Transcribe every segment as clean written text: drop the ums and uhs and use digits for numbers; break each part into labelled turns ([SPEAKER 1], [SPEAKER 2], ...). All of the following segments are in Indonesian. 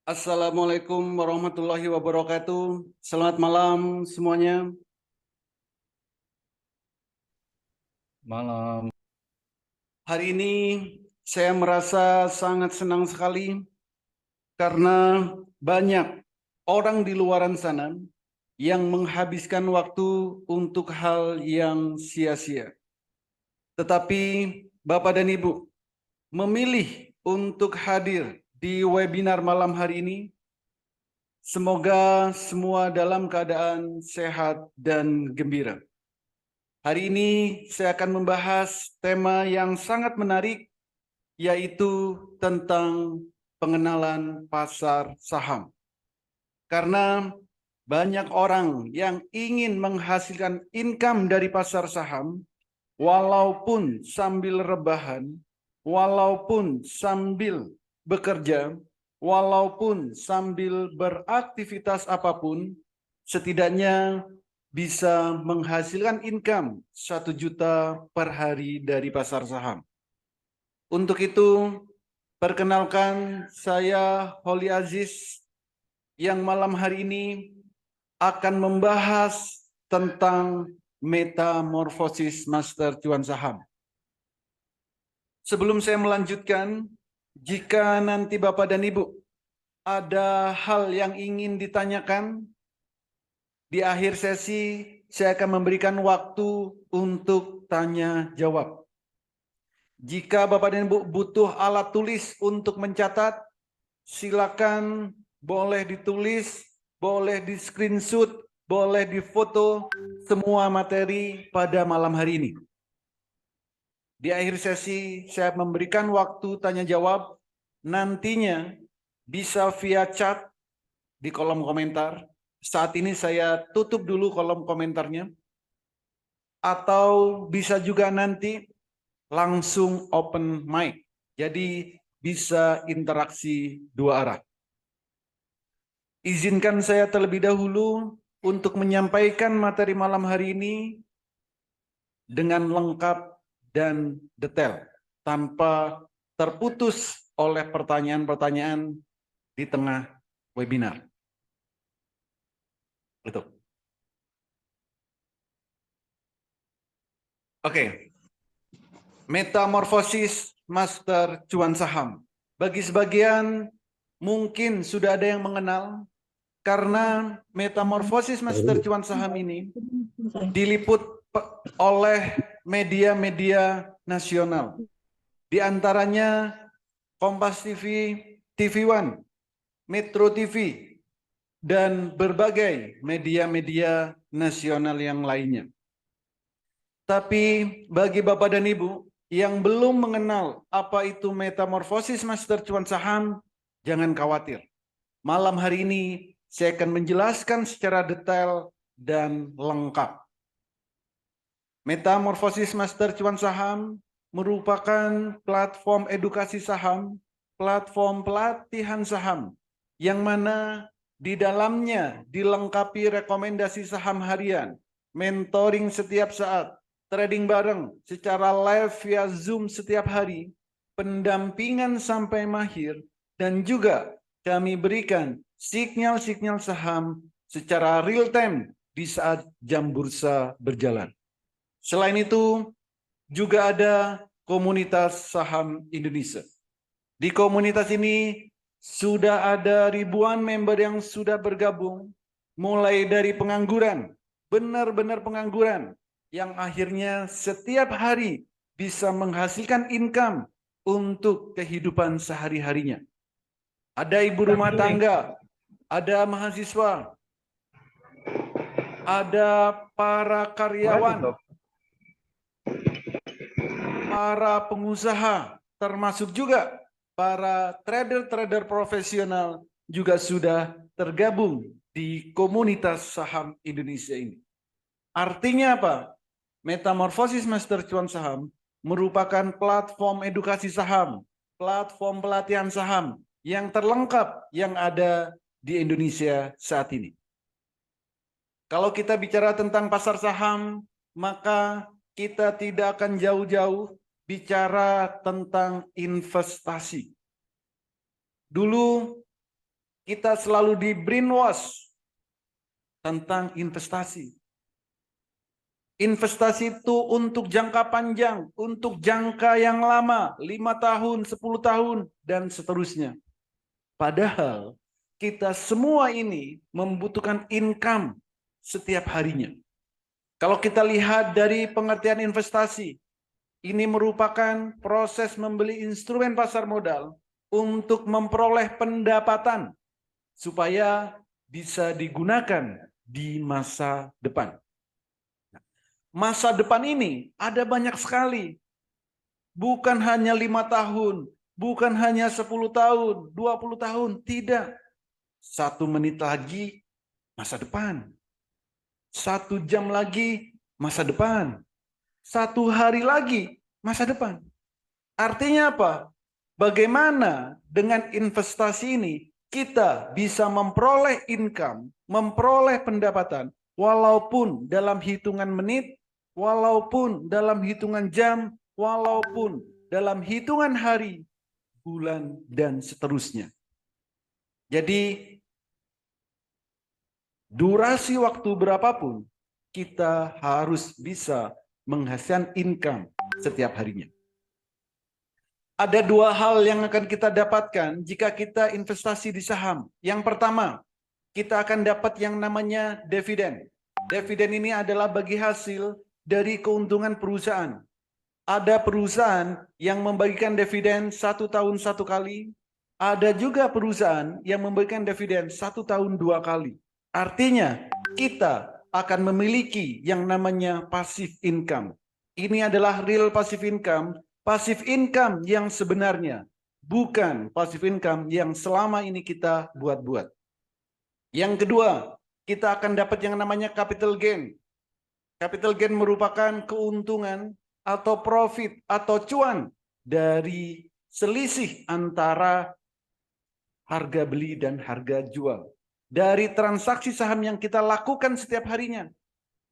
[SPEAKER 1] Assalamualaikum warahmatullahi wabarakatuh. Selamat malam semuanya.
[SPEAKER 2] Malam.
[SPEAKER 1] Hari ini saya merasa sangat senang sekali karena banyak orang di luaran sana yang menghabiskan waktu untuk hal yang sia-sia. Tetapi Bapak dan Ibu memilih untuk hadir di webinar malam hari ini. Semoga semua dalam keadaan sehat dan gembira. Hari ini saya akan membahas tema yang sangat menarik, yaitu tentang pengenalan pasar saham. Karena banyak orang yang ingin menghasilkan income dari pasar saham, walaupun sambil rebahan, walaupun sambil bekerja, walaupun sambil beraktivitas apapun, setidaknya bisa menghasilkan income 1 juta per hari dari pasar saham. Untuk itu, perkenalkan saya Holly Aziz yang malam hari ini akan membahas tentang metamorfosis master cuan saham. Sebelum saya melanjutkan, jika nanti Bapak dan Ibu ada hal yang ingin ditanyakan, di akhir sesi saya akan memberikan waktu untuk tanya jawab. Jika Bapak dan Ibu butuh alat tulis untuk mencatat, silakan boleh ditulis, boleh di screenshot, boleh difoto semua materi pada malam hari ini. Di akhir sesi saya memberikan waktu tanya jawab, nantinya bisa via chat di kolom komentar. Saat ini saya tutup dulu kolom komentarnya. Atau bisa juga nanti langsung open mic. Jadi bisa interaksi dua arah. Izinkan saya terlebih dahulu untuk menyampaikan materi malam hari ini dengan lengkap dan detail, tanpa terputus oleh pertanyaan-pertanyaan di tengah webinar. Betul. Oke. Metamorfosis master cuan saham. Bagi sebagian mungkin sudah ada yang mengenal, karena metamorfosis master cuan saham ini diliput oleh media-media nasional. Di antaranya Kompas TV, TV One, Metro TV, dan berbagai media-media nasional yang lainnya. Tapi bagi Bapak dan Ibu yang belum mengenal apa itu metamorfosis master cuan saham, jangan khawatir. Malam hari ini saya akan menjelaskan secara detail dan lengkap. Metamorfosis master cuan saham merupakan platform edukasi saham, platform pelatihan saham, yang mana di dalamnya dilengkapi rekomendasi saham harian, mentoring setiap saat, trading bareng secara live via Zoom setiap hari, pendampingan sampai mahir, dan juga kami berikan sinyal-sinyal saham secara real time di saat jam bursa berjalan. Selain itu, juga ada komunitas saham Indonesia. Di komunitas ini sudah ada ribuan member yang sudah bergabung, mulai dari pengangguran, benar-benar pengangguran, yang akhirnya setiap hari bisa menghasilkan income untuk kehidupan sehari-harinya. Ada ibu rumah tangga, ada mahasiswa, ada para karyawan, para pengusaha, termasuk juga para trader-trader profesional juga sudah tergabung di komunitas saham Indonesia ini. Artinya apa? Metamorfosis Master Cuan Saham merupakan platform edukasi saham, platform pelatihan saham yang terlengkap yang ada di Indonesia saat ini. Kalau kita bicara tentang pasar saham, maka kita tidak akan jauh-jauh bicara tentang investasi. Dulu kita selalu di brainwash tentang investasi. Investasi itu untuk jangka panjang, untuk jangka yang lama, 5 tahun, 10 tahun, dan seterusnya. Padahal kita semua ini membutuhkan income setiap harinya. Kalau kita lihat dari pengertian investasi, ini merupakan proses membeli instrumen pasar modal untuk memperoleh pendapatan supaya bisa digunakan di masa depan. Masa depan ini ada banyak sekali. Bukan hanya 5 tahun, bukan hanya 10 tahun, 20 tahun, tidak. 1 menit lagi masa depan. 1 jam lagi masa depan. 1 hari lagi masa depan. Artinya apa? Bagaimana dengan investasi ini kita bisa memperoleh income, memperoleh pendapatan, walaupun dalam hitungan menit, walaupun dalam hitungan jam, walaupun dalam hitungan hari, bulan, dan seterusnya. Jadi, durasi waktu berapapun, kita harus bisa menghasilkan income setiap harinya. Ada 2 hal yang akan kita dapatkan jika kita investasi di saham. Yang pertama, kita akan dapat yang namanya dividen. Dividen ini adalah bagi hasil dari keuntungan perusahaan. Ada perusahaan yang membagikan dividen 1 tahun 1 kali. Ada juga perusahaan yang membagikan dividen 1 tahun 2 kali. Artinya, kita akan memiliki yang namanya passive income. Ini adalah real passive income. Passive income yang sebenarnya, bukan passive income yang selama ini kita buat-buat. Yang kedua, kita akan dapat yang namanya capital gain. Capital gain merupakan keuntungan atau profit atau cuan dari selisih antara harga beli dan harga jual. Dari transaksi saham yang kita lakukan setiap harinya.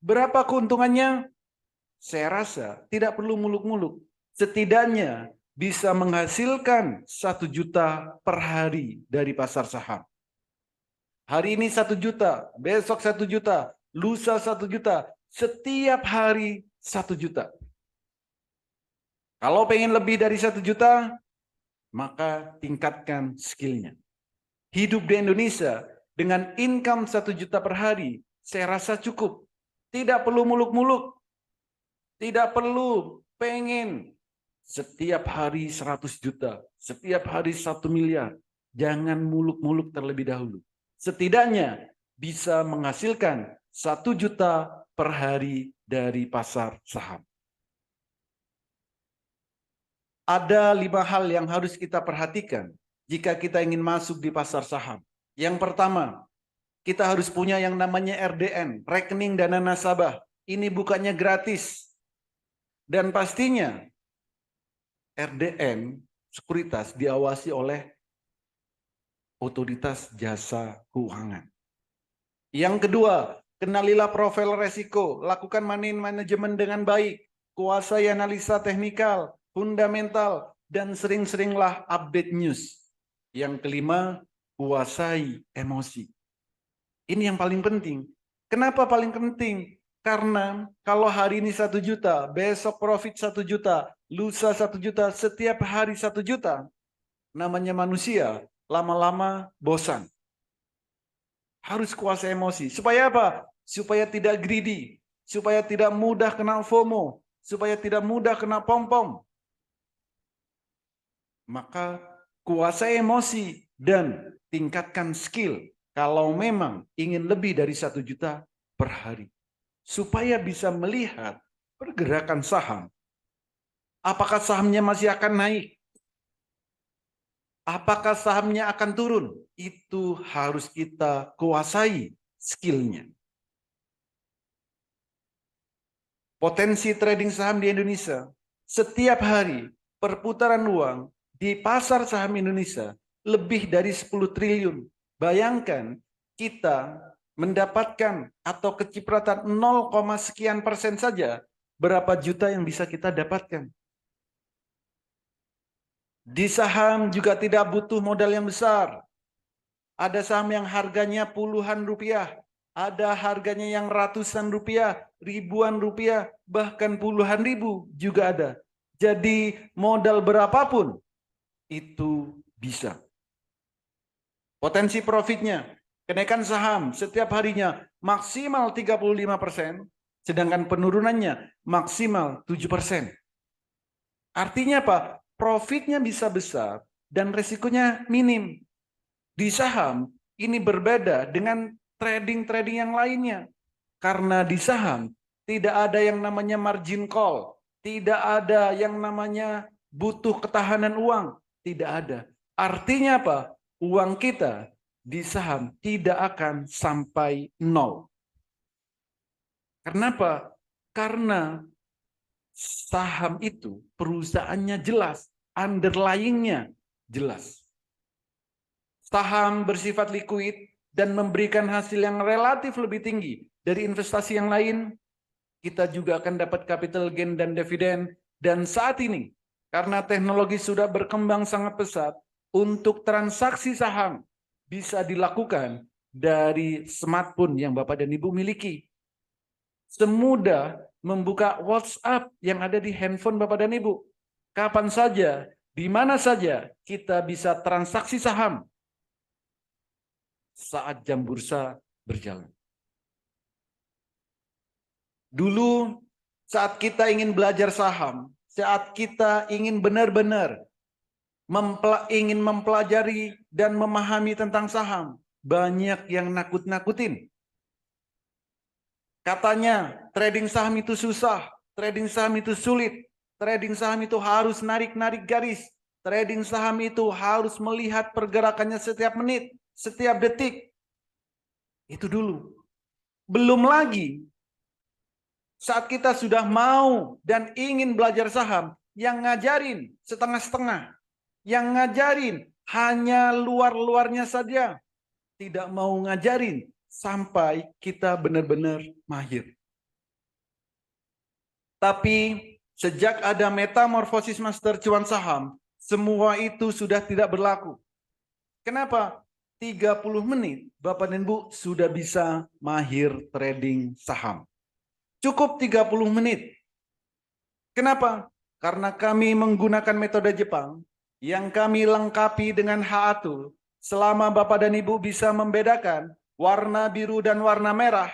[SPEAKER 1] Berapa keuntungannya? Saya rasa tidak perlu muluk-muluk. Setidaknya bisa menghasilkan 1 juta per hari dari pasar saham. Hari ini 1 juta, besok 1 juta, lusa 1 juta, setiap hari 1 juta. Kalau pengen lebih dari 1 juta, maka tingkatkan skillnya. Hidup di Indonesia dengan income 1 juta per hari, saya rasa cukup. Tidak perlu muluk-muluk. Tidak perlu pengen setiap hari 100 juta, setiap hari 1 miliar. Jangan muluk-muluk terlebih dahulu. Setidaknya bisa menghasilkan 1 juta per hari dari pasar saham. Ada 5 hal yang harus kita perhatikan jika kita ingin masuk di pasar saham. Yang pertama, kita harus punya yang namanya RDN, rekening dana nasabah. Ini bukannya gratis. Dan pastinya RDN, sekuritas, diawasi oleh otoritas jasa keuangan. Yang kedua, kenalilah profil resiko, lakukan money management dengan baik, kuasai analisa teknikal, fundamental, dan sering-seringlah update news. Yang kelima, kuasai emosi. Ini yang paling penting. Kenapa paling penting? Karena kalau hari ini 1 juta, besok profit 1 juta, lusa 1 juta, setiap hari 1 juta, namanya manusia, lama-lama bosan. Harus kuasai emosi. Supaya apa? Supaya tidak greedy, supaya tidak mudah kena FOMO, supaya tidak mudah kena pom-pom. Maka kuasai emosi dan tingkatkan skill kalau memang ingin lebih dari 1 juta per hari. Supaya bisa melihat pergerakan saham. Apakah sahamnya masih akan naik? Apakah sahamnya akan turun? Itu harus kita kuasai skillnya. Potensi trading saham di Indonesia, setiap hari perputaran uang di pasar saham Indonesia lebih dari 10 triliun. Bayangkan kita mendapatkan atau kecipratan 0, sekian persen saja, berapa juta yang bisa kita dapatkan. Di saham juga tidak butuh modal yang besar. Ada saham yang harganya puluhan rupiah, ada harganya yang ratusan rupiah, ribuan rupiah, bahkan puluhan ribu juga ada. Jadi modal berapapun itu bisa. Potensi profitnya, kenaikan saham setiap harinya maksimal 35%, sedangkan penurunannya maksimal 7%. Artinya apa? Profitnya bisa besar dan resikonya minim. Di saham ini berbeda dengan trading-trading yang lainnya. Karena di saham tidak ada yang namanya margin call, tidak ada yang namanya butuh ketahanan uang, tidak ada. Artinya apa? Uang kita di saham tidak akan sampai nol. Kenapa? Karena saham itu perusahaannya jelas, underlying-nya jelas. Saham bersifat likuid dan memberikan hasil yang relatif lebih tinggi dari investasi yang lain. Kita juga akan dapat capital gain dan dividen. Dan saat ini, karena teknologi sudah berkembang sangat pesat, untuk transaksi saham bisa dilakukan dari smartphone yang Bapak dan Ibu miliki. Semudah membuka WhatsApp yang ada di handphone Bapak dan Ibu. Kapan saja, di mana saja kita bisa transaksi saham saat jam bursa berjalan. Dulu saat kita ingin belajar saham, saat kita ingin benar-benar ingin mempelajari dan memahami tentang saham, banyak yang nakut-nakutin. Katanya trading saham itu susah, trading saham itu sulit, trading saham itu harus narik-narik garis, trading saham itu harus melihat pergerakannya setiap menit, setiap detik. Itu dulu. Belum lagi saat kita sudah mau dan ingin belajar saham, yang ngajarin setengah-setengah, yang ngajarin hanya luar-luarnya saja, tidak mau ngajarin sampai kita benar-benar mahir. Tapi sejak ada metamorfosis master cuan saham, semua itu sudah tidak berlaku. Kenapa? 30 menit Bapak dan Ibu sudah bisa mahir trading saham. Cukup 30 menit. Kenapa? Karena kami menggunakan metode Jepang yang kami lengkapi dengan H-Atul. Selama Bapak dan Ibu bisa membedakan warna biru dan warna merah,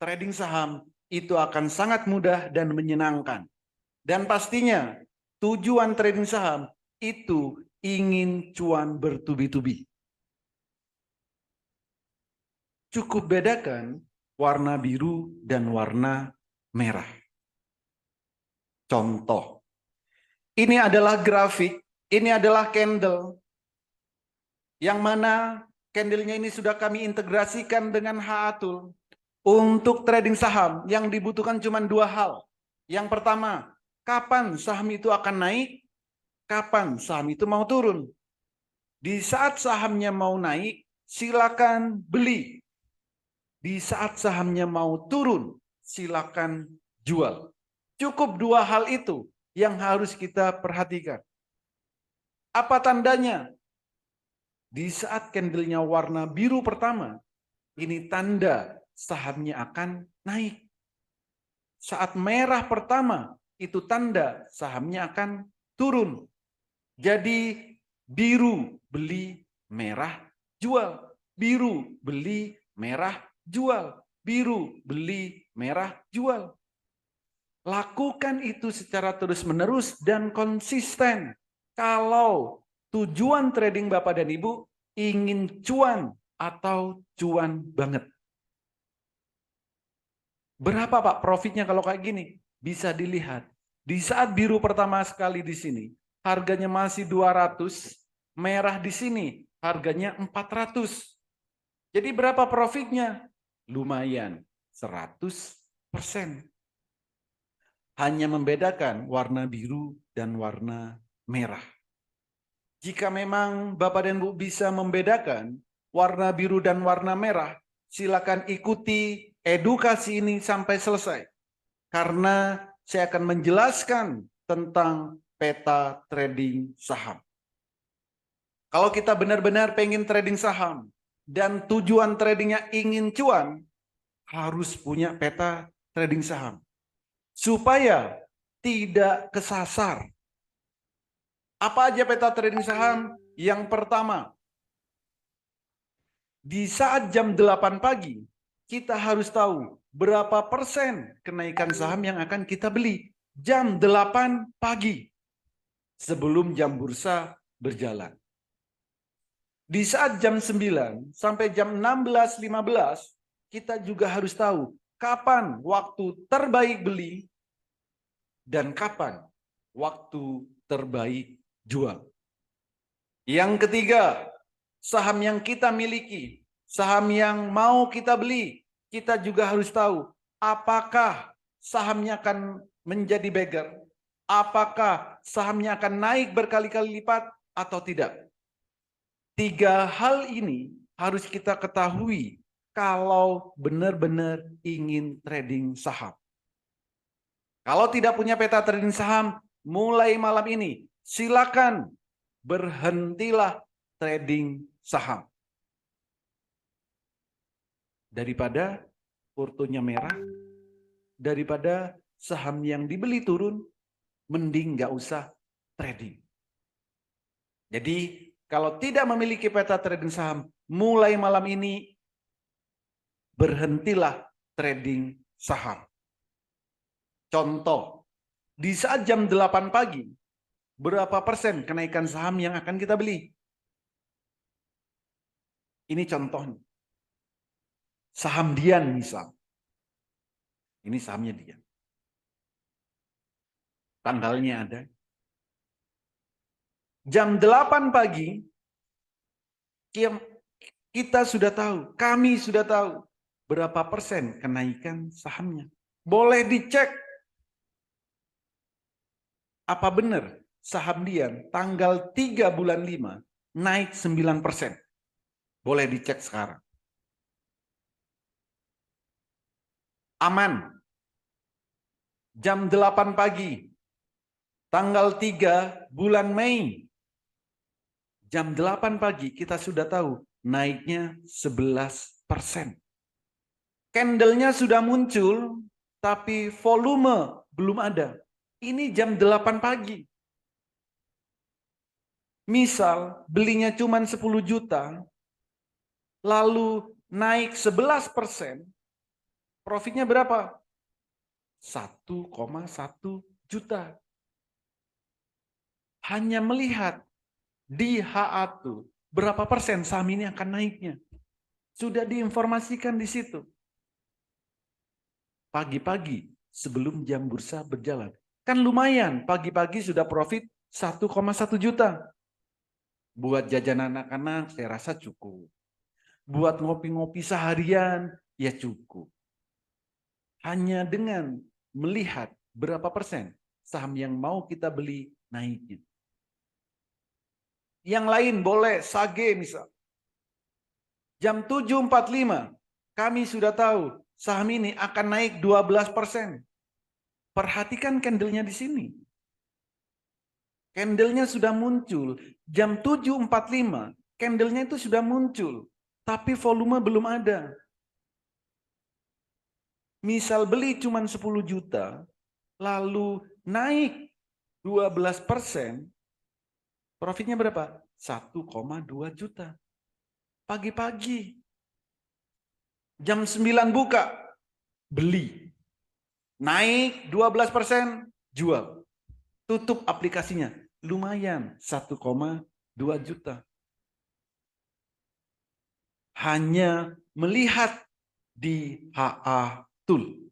[SPEAKER 1] trading saham itu akan sangat mudah dan menyenangkan. Dan pastinya tujuan trading saham itu ingin cuan bertubi-tubi. Cukup bedakan warna biru dan warna merah. Contoh, ini adalah grafik, ini adalah candle, yang mana candlenya ini sudah kami integrasikan dengan H-Atul. Untuk trading saham yang dibutuhkan cuma dua hal. Yang pertama, kapan saham itu akan naik, kapan saham itu mau turun. Di saat sahamnya mau naik, silakan beli. Di saat sahamnya mau turun, silakan jual. Cukup dua hal itu yang harus kita perhatikan. Apa tandanya? Di saat candlenya warna biru pertama, ini tanda sahamnya akan naik. Saat merah pertama, itu tanda sahamnya akan turun. Jadi biru beli, merah jual. Biru beli, merah jual. Biru beli, merah jual. Lakukan itu secara terus-menerus dan konsisten. Kalau tujuan trading Bapak dan Ibu ingin cuan atau cuan banget. Berapa Pak profitnya kalau kayak gini? Bisa dilihat. Di saat biru pertama sekali di sini, harganya masih 200, merah di sini harganya 400. Jadi berapa profitnya? Lumayan, 100%. Hanya membedakan warna biru dan warna merah. Jika memang Bapak dan Ibu bisa membedakan warna biru dan warna merah, silakan ikuti edukasi ini sampai selesai. Karena saya akan menjelaskan tentang peta trading saham. Kalau kita benar-benar pengen trading saham, dan tujuan tradingnya ingin cuan, harus punya peta trading saham. Supaya tidak kesasar. Apa aja peta trading saham? Yang pertama, di saat jam 8 pagi, kita harus tahu berapa persen kenaikan saham yang akan kita beli. Jam 8 pagi, sebelum jam bursa berjalan. Di saat jam 9 sampai jam 16.15, kita juga harus tahu kapan waktu terbaik beli dan kapan waktu terbaik jual. Yang ketiga, saham yang kita miliki, saham yang mau kita beli, kita juga harus tahu apakah sahamnya akan menjadi beggar, apakah sahamnya akan naik berkali-kali lipat atau tidak. Tiga hal ini harus kita ketahui kalau benar-benar ingin trading saham. Kalau tidak punya peta trading saham, mulai malam ini silakan berhentilah trading saham. Daripada portonya merah, daripada saham yang dibeli turun, mending nggak usah trading. Jadi kalau tidak memiliki peta trading saham, mulai malam ini berhentilah trading saham. Contoh, di saat jam 8 pagi, berapa persen kenaikan saham yang akan kita beli? Ini contohnya. Saham Dian misal. Ini sahamnya Dian. Tanggalnya ada. Jam 8 pagi, kita sudah tahu, kami sudah tahu berapa persen kenaikan sahamnya. Boleh dicek. Apa benar saham Dian tanggal 3 bulan 5 naik 9%? Boleh dicek sekarang. Aman. Jam 8 pagi. Tanggal 3 bulan Mei. Jam 8 pagi kita sudah tahu naiknya 11%. Candlenya sudah muncul tapi volume belum ada. Ini jam 8 pagi. Misal belinya cuma 10 juta, lalu naik 11%, profitnya berapa? 1,1 juta. Hanya melihat di HA2 berapa persen saham ini akan naiknya. Sudah diinformasikan di situ. Pagi-pagi sebelum jam bursa berjalan. Kan lumayan, pagi-pagi sudah profit 1,1 juta. Buat jajan anak-anak saya rasa cukup. Buat ngopi-ngopi seharian ya cukup. Hanya dengan melihat berapa persen saham yang mau kita beli naiknya. Yang lain boleh Sage misal. Jam 7.45 kami sudah tahu saham ini akan naik 12%. Perhatikan candlenya di sini. Candlenya sudah muncul. Jam 7.45 candlenya itu sudah muncul. Tapi volume belum ada. Misal beli cuma 10 juta, lalu naik 12%, profitnya berapa? 1,2 juta. Pagi-pagi. Jam 9 buka, beli. Naik 12%, jual. Tutup aplikasinya. Lumayan, 1,2 juta. Hanya melihat di HA Tool.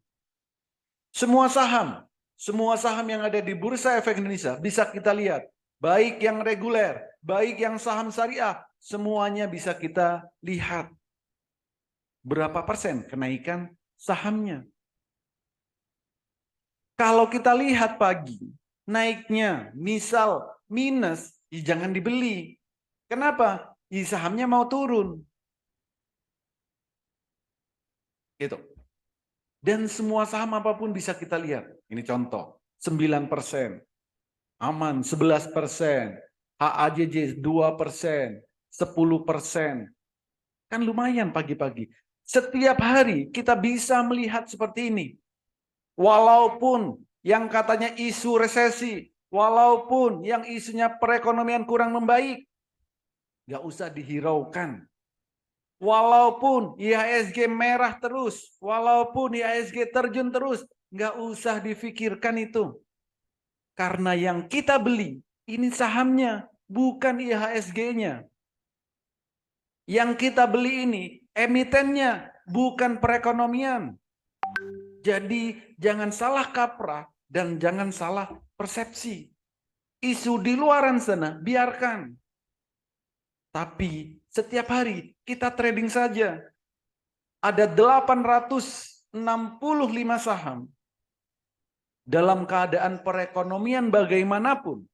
[SPEAKER 1] Semua saham yang ada di Bursa Efek Indonesia bisa kita lihat. Baik yang reguler, baik yang saham syariah, semuanya bisa kita lihat. Berapa persen kenaikan sahamnya. Kalau kita lihat pagi, naiknya misal minus, ya jangan dibeli. Kenapa? Ya sahamnya mau turun. Gitu. Dan semua saham apapun bisa kita lihat. Ini contoh, 9%. Aman 11%. HAJJ 2%. 10%. Kan lumayan pagi-pagi. Setiap hari kita bisa melihat seperti ini. Walaupun yang katanya isu resesi, walaupun yang isunya perekonomian kurang membaik, nggak usah dihiraukan. Walaupun IHSG merah terus, walaupun IHSG terjun terus, nggak usah difikirkan itu. Karena yang kita beli, ini sahamnya, bukan IHSG-nya. Yang kita beli ini, emitennya, bukan perekonomian. Jadi jangan salah kaprah dan jangan salah persepsi. Isu di luaran sana, biarkan. Tapi setiap hari kita trading saja. Ada 865 saham. Dalam keadaan perekonomian bagaimanapun,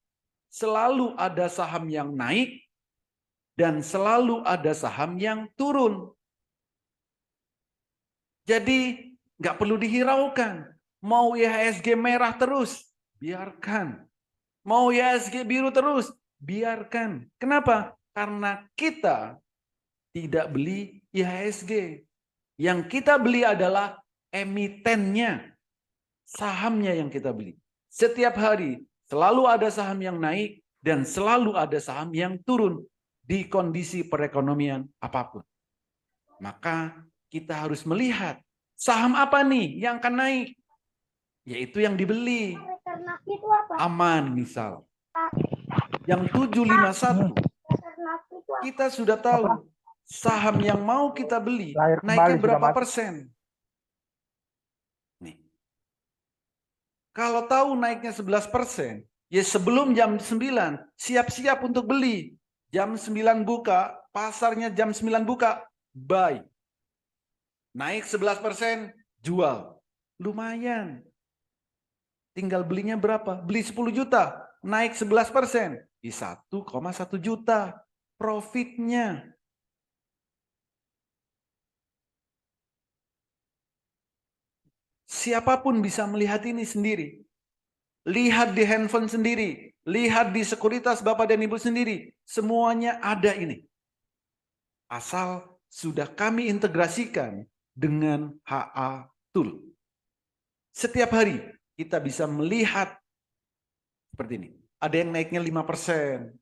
[SPEAKER 1] selalu ada saham yang naik dan selalu ada saham yang turun. Jadi nggak perlu dihiraukan. Mau IHSG merah terus, biarkan. Mau IHSG biru terus, biarkan. Kenapa? Karena kita tidak beli IHSG. Yang kita beli adalah emitennya, sahamnya yang kita beli. Setiap hari selalu ada saham yang naik dan selalu ada saham yang turun di kondisi perekonomian apapun. Maka kita harus melihat saham apa nih yang akan naik, yaitu yang dibeli. Aman misal. Yang 751 kita sudah tahu saham yang mau kita beli naiknya berapa persen. Nih. Kalau tahu naiknya 11%, ya sebelum jam 9 siap-siap untuk beli. Jam 9 buka, pasarnya jam 9 buka, buy. Naik 11%, jual. Lumayan. Tinggal belinya berapa? Beli 10 juta, naik 11%, di 1,1 juta profitnya. Siapapun bisa melihat ini sendiri. Lihat di handphone sendiri, lihat di sekuritas Bapak dan Ibu sendiri. Semuanya ada ini. Asal sudah kami integrasikan dengan HA Tool. Setiap hari kita bisa melihat seperti ini. Ada yang naiknya 5%,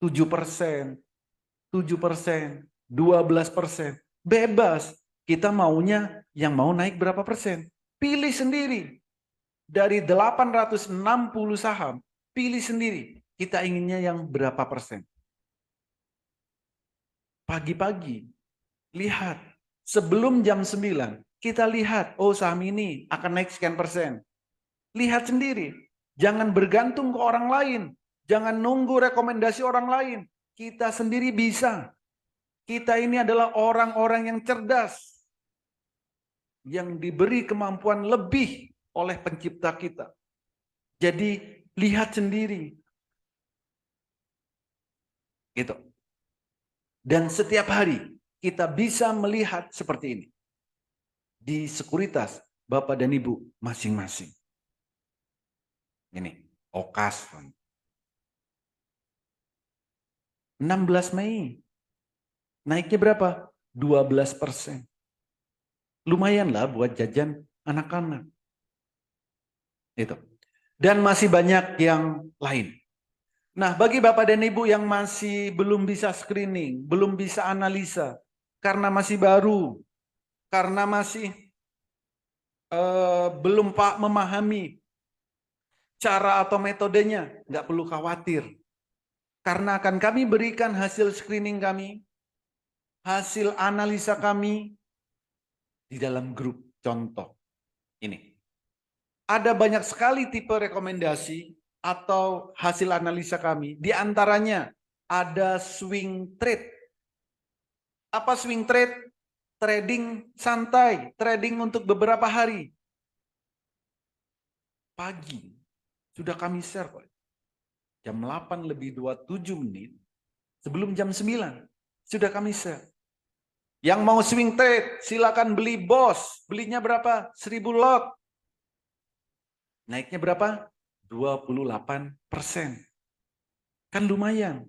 [SPEAKER 1] 7%, 7%, 12%. Bebas. Kita maunya yang mau naik berapa persen. Pilih sendiri. Dari 860 saham, pilih sendiri. Kita inginnya yang berapa persen. Pagi-pagi, lihat. Sebelum jam 9, kita lihat, oh saham ini akan naik sekian persen. Lihat sendiri. Jangan bergantung ke orang lain. Jangan nunggu rekomendasi orang lain. Kita sendiri bisa. Kita ini adalah orang-orang yang cerdas. Yang diberi kemampuan lebih oleh pencipta kita. Jadi lihat sendiri. Gitu. Dan setiap hari kita bisa melihat seperti ini. Di sekuritas Bapak dan Ibu masing-masing. Ini, Okas. 16 Mei. Naiknya berapa? 12%. Lumayan lah buat jajan anak-anak. Itu. Dan masih banyak yang lain. Nah, bagi Bapak dan Ibu yang masih belum bisa screening, belum bisa analisa, karena masih baru, karena masih belum memahami cara atau metodenya, nggak perlu khawatir. Karena akan kami berikan hasil screening kami, hasil analisa kami di dalam grup contoh ini. Ada banyak sekali tipe rekomendasi atau hasil analisa kami. Di antaranya ada swing trade. Apa swing trade? Trading santai, trading untuk beberapa hari. Pagi, sudah kami share Pak. Jam 8 lebih 27 menit, sebelum jam 9, sudah kami share. Yang mau swing trade, silakan beli bos. Belinya berapa? 1000 lot. Naiknya berapa? 28%. Kan lumayan.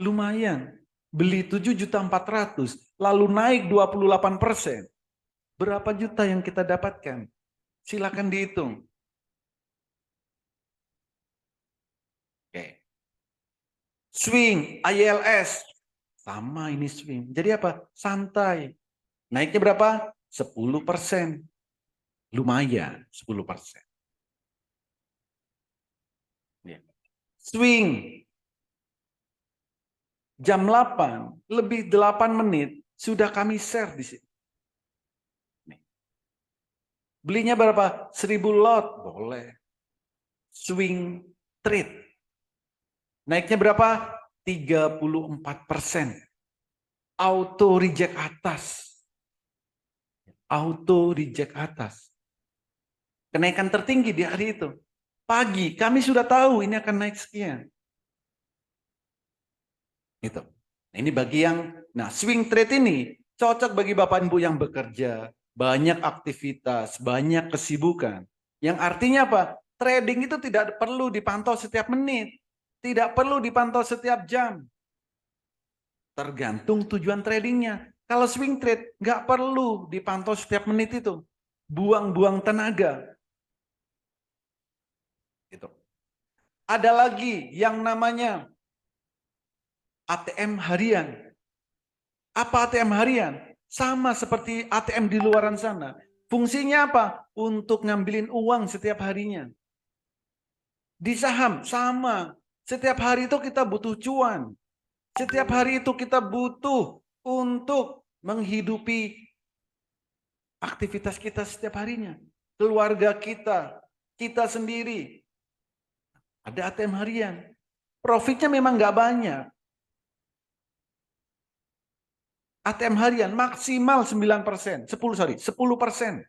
[SPEAKER 1] Lumayan. Beli 7.400.000, lalu naik 28%. Berapa juta yang kita dapatkan? Silakan dihitung. Oke. Swing, ILS. Sama ini swing. Jadi apa? Santai. Naiknya berapa? 10%. Lumayan, 10%. Swing. Jam 8, lebih 8 menit, sudah kami share di sini. Belinya berapa? 1.000 lot, boleh. Swing trade. Naiknya berapa? 34%. Auto reject atas. Auto reject atas. Kenaikan tertinggi di hari itu. Pagi, kami sudah tahu ini akan naik sekian. Itu. Ini bagi yang, swing trade ini cocok bagi Bapak Ibu yang bekerja, banyak aktivitas, banyak kesibukan. Yang artinya apa? Trading itu tidak perlu dipantau setiap menit, tidak perlu dipantau setiap jam. Tergantung tujuan tradingnya. Kalau swing trade nggak perlu dipantau setiap menit itu, buang-buang tenaga. Gitu. Ada lagi yang namanya ATM harian. Apa ATM harian? Sama seperti ATM di luaran sana. Fungsinya apa? Untuk ngambilin uang setiap harinya. Di saham sama. Setiap hari itu kita butuh cuan. Setiap hari itu kita butuh untuk menghidupi aktivitas kita setiap harinya. Keluarga kita, kita sendiri. Ada ATM harian. Profitnya memang nggak banyak. ATM harian maksimal 9%, 10%.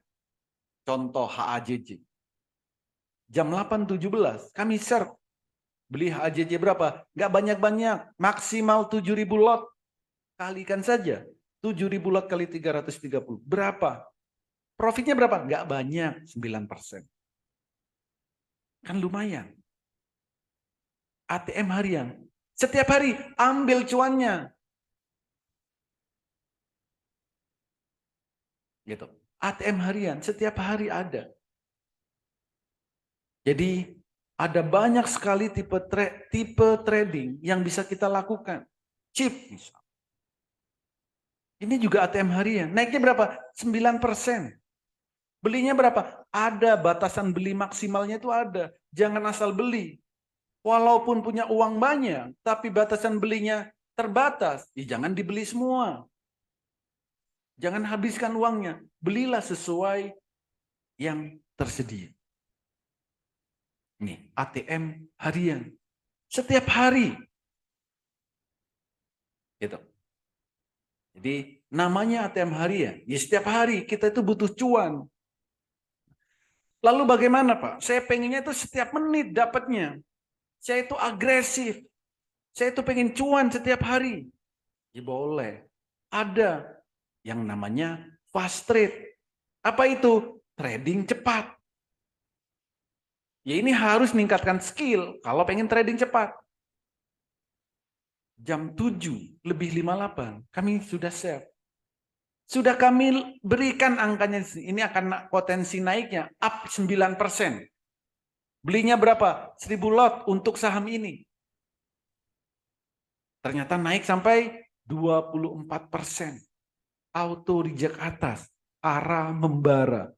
[SPEAKER 1] Contoh HAJJ. Jam 8.17 kami share. Beli HAJJ berapa? Nggak banyak-banyak, maksimal 7.000 lot. Kalikan saja. 7.000 lot kali 330. Berapa? Profitnya berapa? Nggak banyak, 9%. Kan lumayan. ATM harian. Setiap hari ambil cuannya. Gitu. ATM harian setiap hari ada. Jadi ada banyak sekali tipe trading yang bisa kita lakukan. Chip misal. Ini juga ATM harian. Naiknya berapa? 9%. Belinya berapa? Ada batasan beli maksimalnya itu ada. Jangan asal beli. Walaupun punya uang banyak, tapi batasan belinya terbatas. Jangan dibeli semua. Jangan habiskan uangnya. Belilah sesuai yang tersedia. Nih, ATM harian. Setiap hari. Gitu. Jadi namanya ATM harian. Ya setiap hari kita itu butuh cuan. Lalu bagaimana Pak? Saya pengennya itu setiap menit dapatnya. Saya itu agresif. Saya itu pengen cuan setiap hari. Ya boleh. Ada yang namanya fast trade. Apa itu? Trading cepat. Ya ini harus meningkatkan skill kalau pengen trading cepat. Jam 7 lebih 58 kami sudah share. Sudah kami berikan angkanya, ini akan potensi naiknya up 9%. Belinya berapa? 1.000 lot untuk saham ini. Ternyata naik sampai 24%. Auto reject atas, arah membara.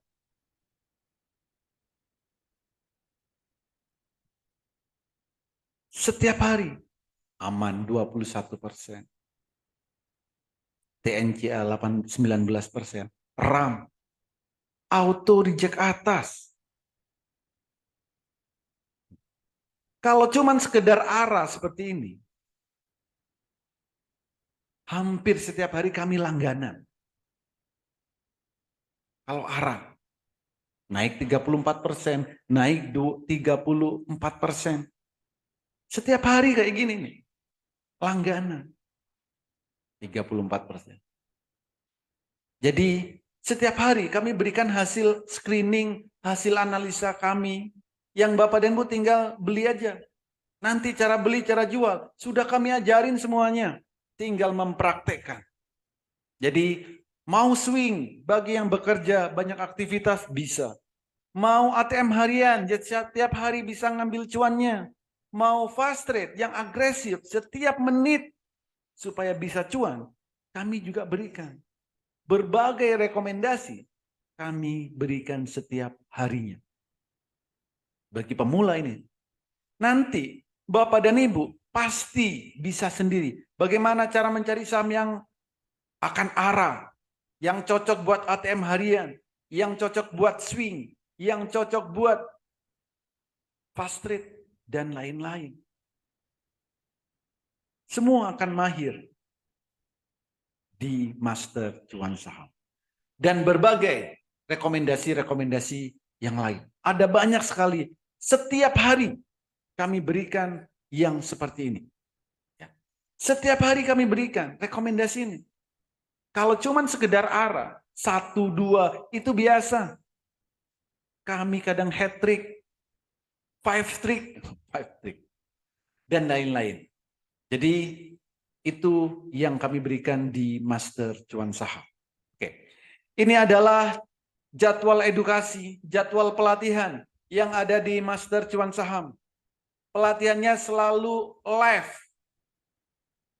[SPEAKER 1] Setiap hari aman 21%. TNCA 19%. RAM auto reject atas. Kalau cuman sekedar arah seperti ini, hampir setiap hari kami langganan. Kalau arah naik 34%, naik 34%. Setiap hari kayak gini nih. Langganan. 34%. Jadi setiap hari kami berikan hasil screening, hasil analisa kami. Yang Bapak dan Ibu tinggal beli aja. Nanti cara beli, cara jual, sudah kami ajarin semuanya. Tinggal mempraktekkan. Jadi mau swing bagi yang bekerja, banyak aktivitas bisa. Mau ATM harian, jadi setiap hari bisa ngambil cuannya. Mau fast trade yang agresif, setiap menit supaya bisa cuan, kami juga berikan. Berbagai rekomendasi kami berikan setiap harinya. Bagi pemula ini. Nanti Bapak dan Ibu pasti bisa sendiri. Bagaimana cara mencari saham yang akan arah, yang cocok buat ATM harian, yang cocok buat swing, yang cocok buat fast trade, dan lain-lain. Semua akan mahir di Master Cuan Saham. Dan berbagai rekomendasi-rekomendasi yang lain. Ada banyak sekali. Setiap hari kami berikan yang seperti ini. Setiap hari kami berikan rekomendasi ini. Kalau cuma sekedar arah, 1, 2, itu biasa. Kami kadang hat trick, 5 trick, dan lain-lain. Jadi itu yang kami berikan di Master Cuan Saham. Oke. Ini adalah jadwal edukasi, jadwal pelatihan yang ada di Master Cuan Saham. Pelatihannya selalu live.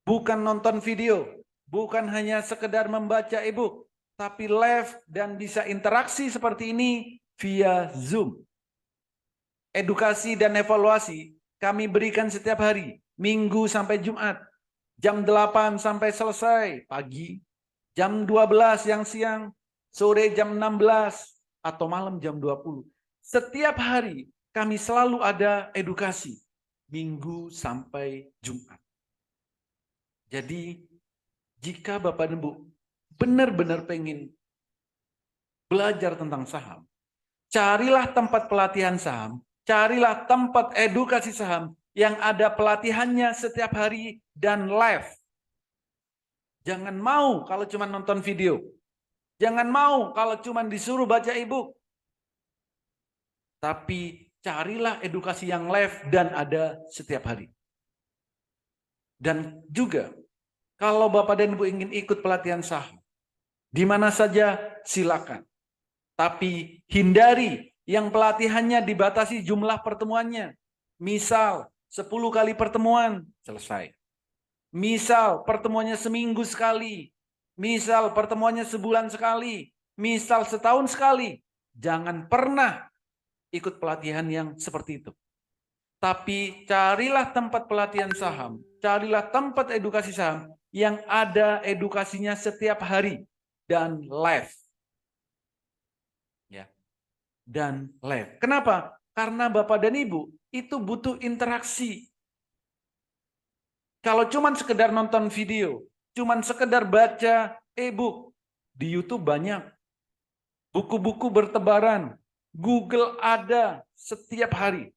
[SPEAKER 1] Bukan nonton video, bukan hanya sekedar membaca e-book, tapi live dan bisa interaksi seperti ini via Zoom. Edukasi dan evaluasi kami berikan setiap hari, Minggu sampai Jumat, jam 8 sampai selesai pagi, jam 12 yang siang, sore jam 16, atau malam jam 20. Setiap hari kami selalu ada edukasi, Minggu sampai Jumat. Jadi jika Bapak dan Ibu benar-benar pengen belajar tentang saham, carilah tempat pelatihan saham, carilah tempat edukasi saham yang ada pelatihannya setiap hari dan live. Jangan mau kalau cuma nonton video. Jangan mau kalau cuma disuruh baca e-book. Tapi carilah edukasi yang live dan ada setiap hari. Dan juga kalau Bapak dan Ibu ingin ikut pelatihan saham, di mana saja silakan. Tapi hindari yang pelatihannya dibatasi jumlah pertemuannya. Misal 10 kali pertemuan, selesai. Misal pertemuannya seminggu sekali. Misal pertemuannya sebulan sekali. Misal setahun sekali. Jangan pernah ikut pelatihan yang seperti itu. Tapi carilah tempat pelatihan saham, carilah tempat edukasi saham yang ada edukasinya setiap hari dan live. Ya. Dan live. Kenapa? Karena Bapak dan Ibu itu butuh interaksi. Kalau cuman sekedar nonton video, cuman sekedar baca e-book, di YouTube banyak. Buku-buku bertebaran, Google ada setiap hari.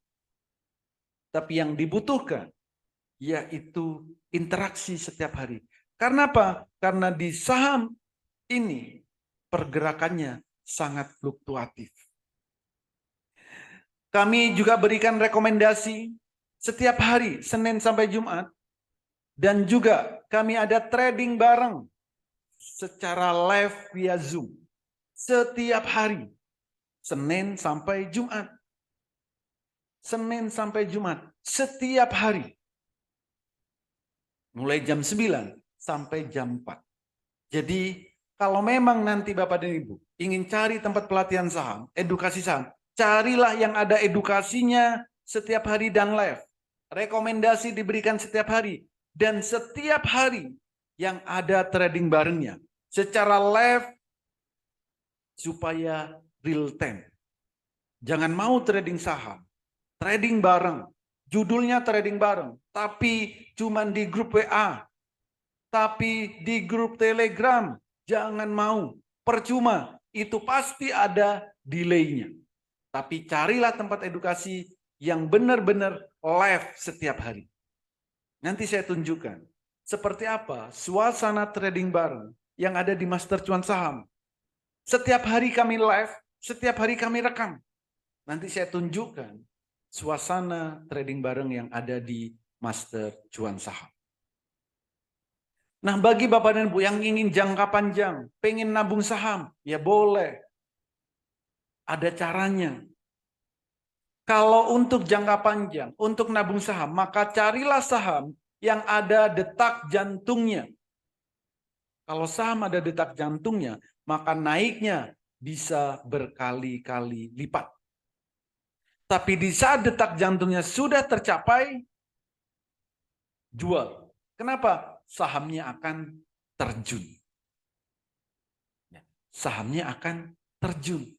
[SPEAKER 1] Tapi yang dibutuhkan yaitu interaksi setiap hari. Karena apa? Karena di saham ini pergerakannya sangat fluktuatif. Kami juga berikan rekomendasi setiap hari, Senin sampai Jumat. Dan juga kami ada trading bareng secara live via Zoom. Setiap hari, Senin sampai Jumat. Senin sampai Jumat, setiap hari. Mulai jam 9 sampai jam 4. Jadi kalau memang nanti Bapak dan Ibu ingin cari tempat pelatihan saham, edukasi saham, carilah yang ada edukasinya setiap hari dan live. Rekomendasi diberikan setiap hari. Dan setiap hari yang ada trading barengnya. Secara live supaya real time. Jangan mau trading saham. Trading bareng. Judulnya trading bareng. Tapi cuma di grup WA. Tapi di grup Telegram. Jangan mau. Percuma. Itu pasti ada delay-nya. Tapi carilah tempat edukasi yang benar-benar live setiap hari. Nanti saya tunjukkan. Seperti apa suasana trading bareng yang ada di Master Cuan Saham. Setiap hari kami live. Setiap hari kami rekam. Nanti saya tunjukkan suasana trading bareng yang ada di Master Cuan Saham. Nah, bagi Bapak dan Ibu yang ingin jangka panjang, pengen nabung saham, ya boleh. Ada caranya. Kalau untuk jangka panjang, untuk nabung saham, maka carilah saham yang ada detak jantungnya. Kalau saham ada detak jantungnya, maka naiknya bisa berkali-kali lipat. Tapi di saat detak jantungnya sudah tercapai, jual. Kenapa? Sahamnya akan terjun. Sahamnya akan terjun.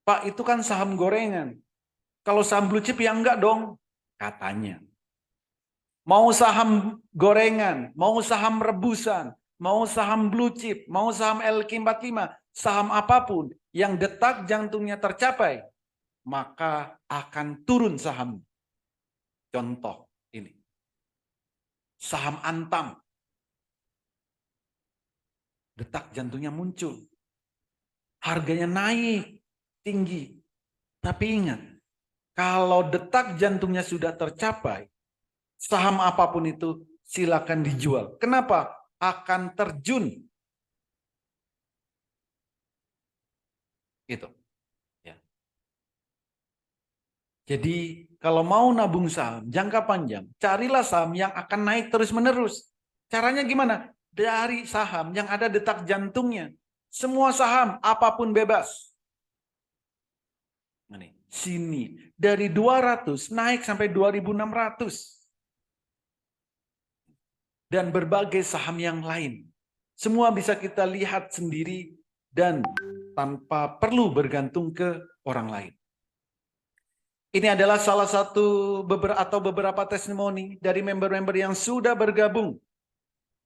[SPEAKER 1] Pak, itu kan saham gorengan. Kalau saham blue chip ya enggak dong, katanya. Mau saham gorengan, mau saham rebusan, mau saham blue chip, mau saham LQ45, saham apapun yang detak jantungnya tercapai, maka akan turun saham. Contoh ini. Saham Antam. Detak jantungnya muncul. Harganya naik tinggi. Tapi ingat, kalau detak jantungnya sudah tercapai, saham apapun itu silakan dijual. Kenapa? Akan terjun. Itu. Ya. Jadi kalau mau nabung saham jangka panjang, carilah saham yang akan naik terus-menerus. Caranya gimana? Dari saham yang ada detak jantungnya. Semua saham, apapun bebas. Ini, sini, dari 200 naik sampai 2.600. Dan berbagai saham yang lain. Semua bisa kita lihat sendiri dan tanpa perlu bergantung ke orang lain. Ini adalah salah satu beberapa testimoni dari member-member yang sudah bergabung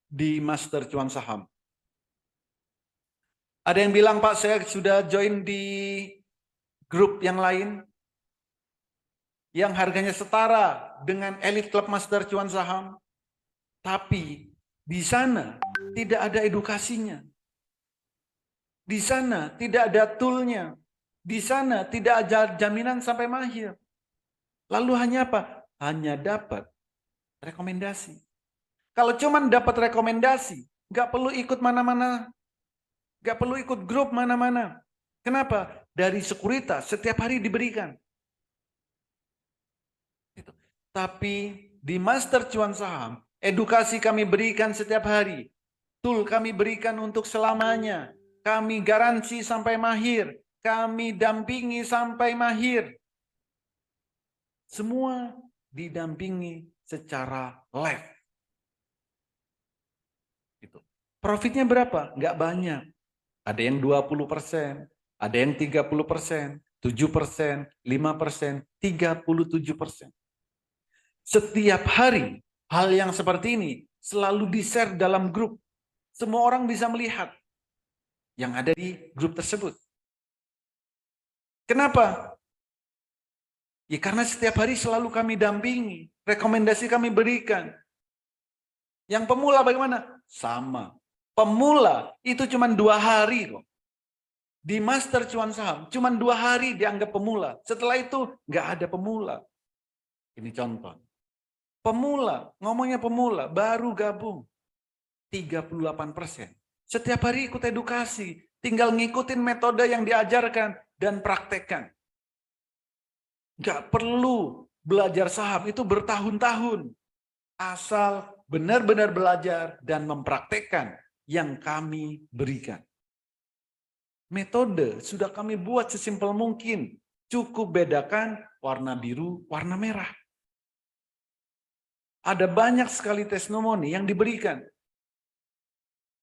[SPEAKER 1] di Master Cuan Saham. Ada yang bilang, Pak, saya sudah join di grup yang lain yang harganya setara dengan Elite Club Master Cuan Saham, tapi di sana tidak ada edukasinya. Di sana tidak ada toolnya. Di sana tidak ada jaminan sampai mahir. Lalu hanya apa? Hanya dapat rekomendasi. Kalau cuma dapat rekomendasi, nggak perlu ikut mana-mana. Nggak perlu ikut grup mana-mana. Kenapa? Dari sekuritas setiap hari diberikan. Gitu. Tapi di Master Cuan Saham, edukasi kami berikan setiap hari. Tool kami berikan untuk selamanya. Kami garansi sampai mahir. Kami dampingi sampai mahir. Semua didampingi secara live. Gitu. Profitnya berapa? Nggak banyak. Ada yang 20%, ada yang 30%, 7%, 5%, 37%. Setiap hari hal yang seperti ini selalu di-share dalam grup. Semua orang bisa melihat yang ada di grup tersebut. Kenapa? Ya karena setiap hari selalu kami dampingi, rekomendasi kami berikan. Yang pemula bagaimana? Sama. Pemula itu cuma 2 hari kok. Di Master Cuan Saham cuma 2 hari dianggap pemula. Setelah itu nggak ada pemula. Ini contoh. Pemula, ngomongnya pemula, baru gabung. 38%. Setiap hari ikut edukasi. Tinggal ngikutin metode yang diajarkan dan praktekkan. Nggak perlu belajar saham itu bertahun-tahun. Asal benar-benar belajar dan mempraktekkan yang kami berikan. Metode sudah kami buat sesimpel mungkin. Cukup bedakan warna biru, warna merah. Ada banyak sekali testimoni yang diberikan.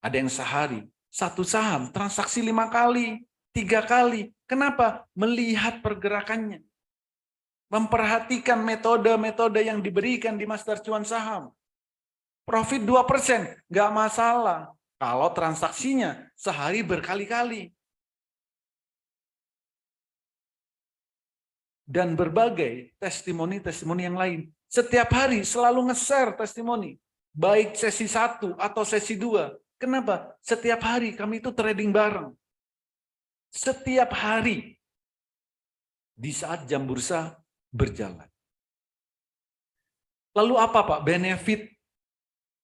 [SPEAKER 1] Ada yang sehari, satu saham, transaksi 5 kali, 3 kali. Kenapa? Melihat pergerakannya. Memperhatikan metode-metode yang diberikan di Master Cuan Saham. Profit 2%, nggak masalah. Kalau transaksinya sehari berkali-kali. Dan berbagai testimoni-testimoni yang lain. Setiap hari selalu nge-share testimoni. Baik sesi 1 atau sesi 2. Kenapa? Setiap hari kami itu trading bareng. Setiap hari. Di saat jam bursa berjalan. Lalu apa Pak benefit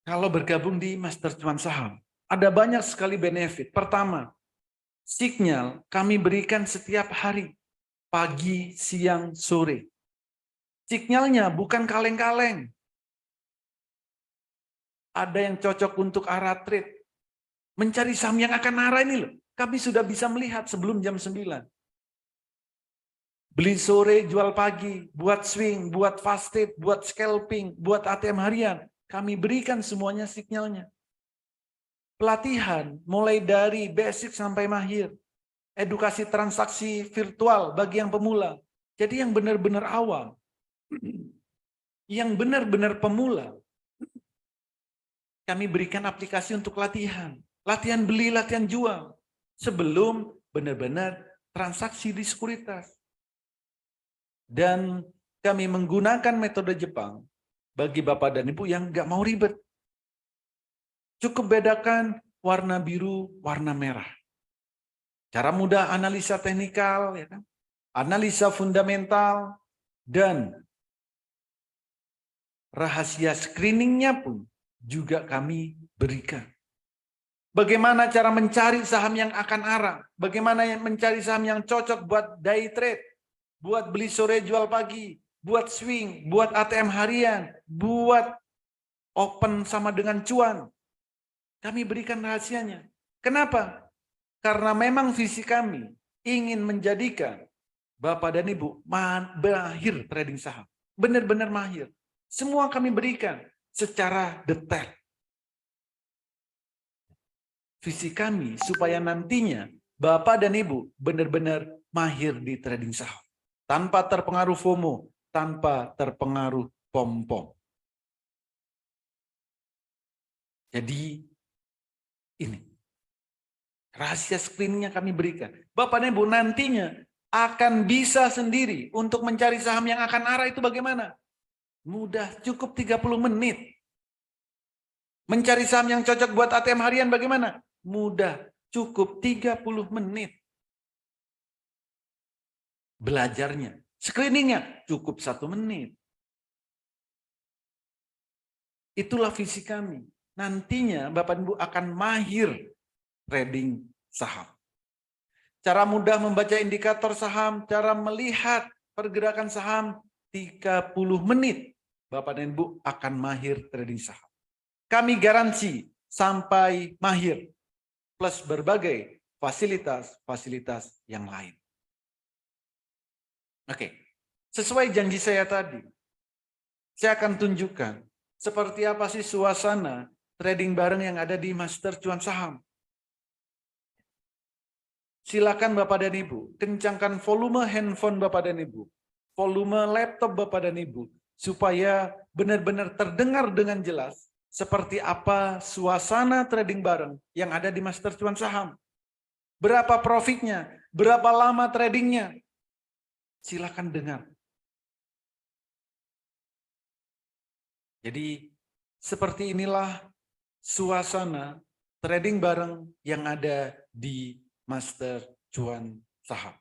[SPEAKER 1] kalau bergabung di Master Cuan Saham? Ada banyak sekali benefit. Pertama, sinyal kami berikan setiap hari, pagi, siang, sore. Sinyalnya bukan kaleng-kaleng. Ada yang cocok untuk arah trade. Mencari saham yang akan arah ini loh. Kami sudah bisa melihat sebelum jam 9. Beli sore, jual pagi, buat swing, buat fast trade, buat scalping, buat ATM harian. Kami berikan semuanya sinyalnya. Pelatihan mulai dari basic sampai mahir. Edukasi transaksi virtual bagi yang pemula. Jadi yang benar-benar awam. Yang benar-benar pemula. Kami berikan aplikasi untuk latihan. Latihan beli, latihan jual. Sebelum benar-benar transaksi di sekuritas. Dan kami menggunakan metode Jepang bagi Bapak dan Ibu yang nggak mau ribet. Cukup bedakan warna biru, warna merah. Cara mudah analisa teknikal, ya kan? Analisa fundamental, dan rahasia screeningnya pun juga kami berikan. Bagaimana cara mencari saham yang akan arah? Bagaimana mencari saham yang cocok buat day trade? Buat beli sore jual pagi, buat swing, buat ATM harian, buat open sama dengan cuan. Kami berikan rahasianya. Kenapa? Karena memang visi kami ingin menjadikan Bapak dan Ibu mahir trading saham. Benar-benar mahir. Semua kami berikan secara detail. Visi kami supaya nantinya Bapak dan Ibu benar-benar mahir di trading saham. Tanpa terpengaruh FOMO, tanpa terpengaruh pom-pom. Jadi ini rahasia screeningnya kami berikan. Bapak dan Ibu nantinya akan bisa sendiri untuk mencari saham yang akan arah itu bagaimana? Mudah, cukup 30 menit. Mencari saham yang cocok buat ATM harian bagaimana? Mudah, cukup 30 menit. Belajarnya, screeningnya cukup 1 menit. Itulah visi kami. Nantinya Bapak Ibu akan mahir trading saham. Cara mudah membaca indikator saham, cara melihat pergerakan saham 30 menit. Bapak dan Ibu akan mahir trading saham. Kami garansi sampai mahir plus berbagai fasilitas-fasilitas yang lain. Oke, sesuai janji saya tadi, saya akan tunjukkan seperti apa sih suasana trading bareng yang ada di Master Cuan Saham. Silakan Bapak dan Ibu, kencangkan volume handphone Bapak dan Ibu, volume laptop Bapak dan Ibu, supaya benar-benar terdengar dengan jelas seperti apa suasana trading bareng yang ada di Master Cuan Saham. Berapa profitnya, berapa lama tradingnya. Silakan dengar. Jadi seperti inilah suasana trading bareng yang ada di Master Cuan Saham.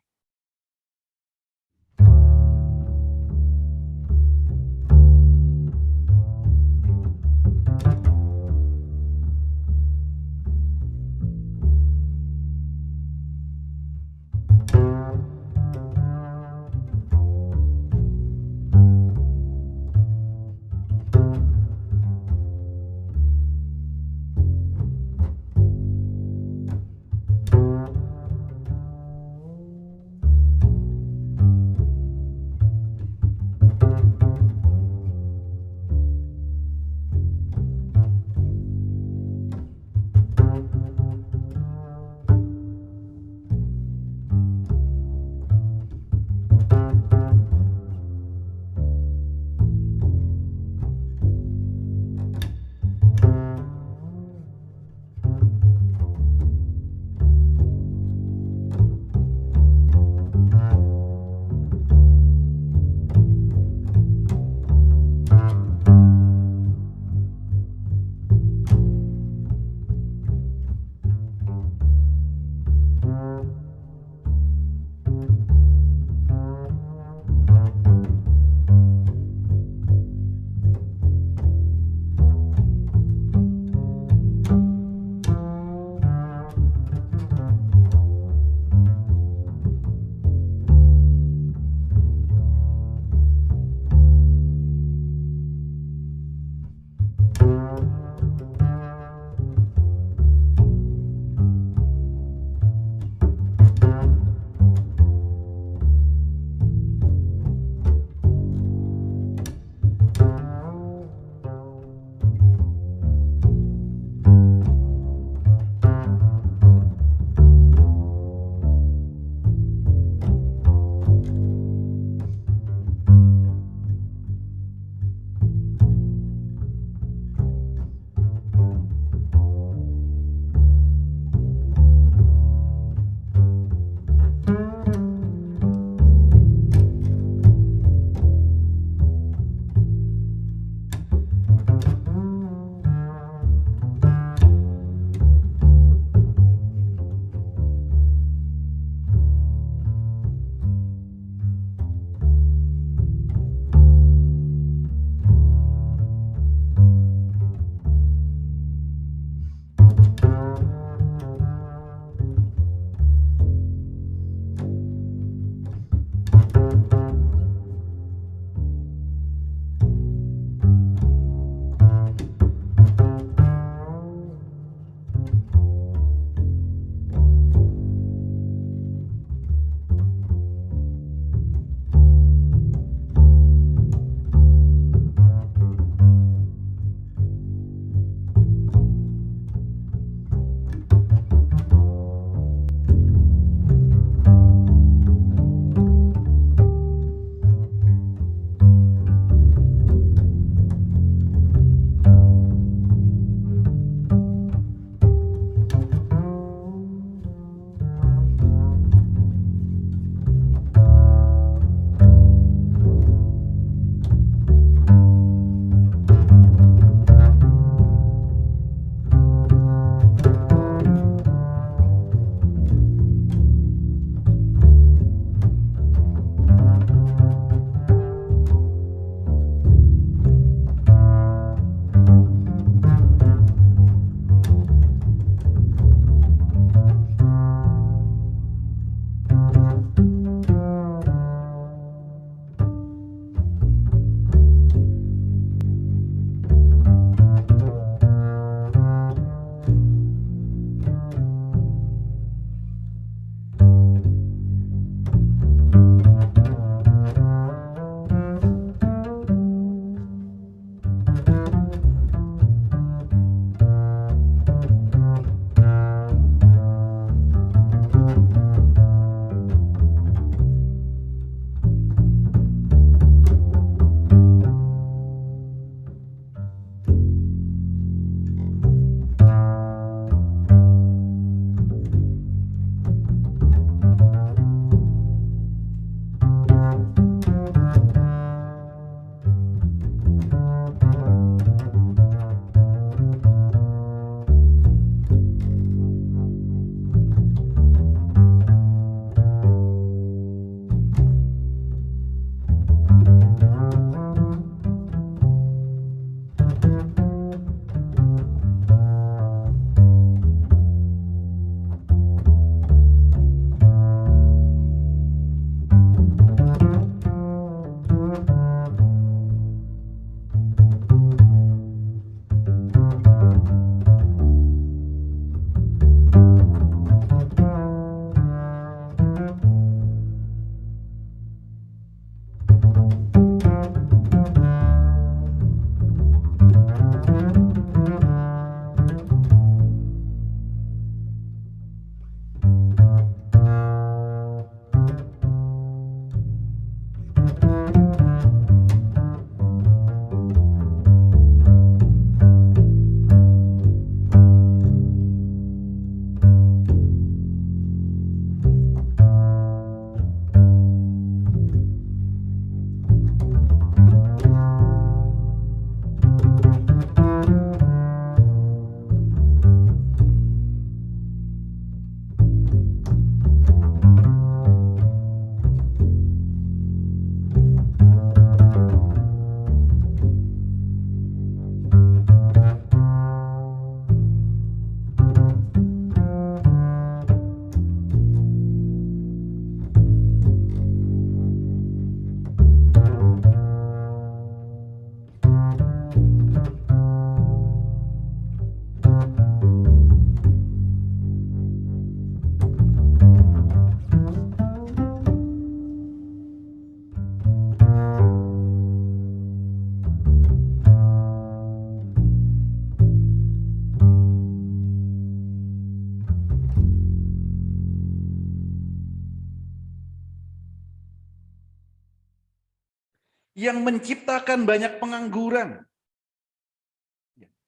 [SPEAKER 1] Yang menciptakan banyak pengangguran.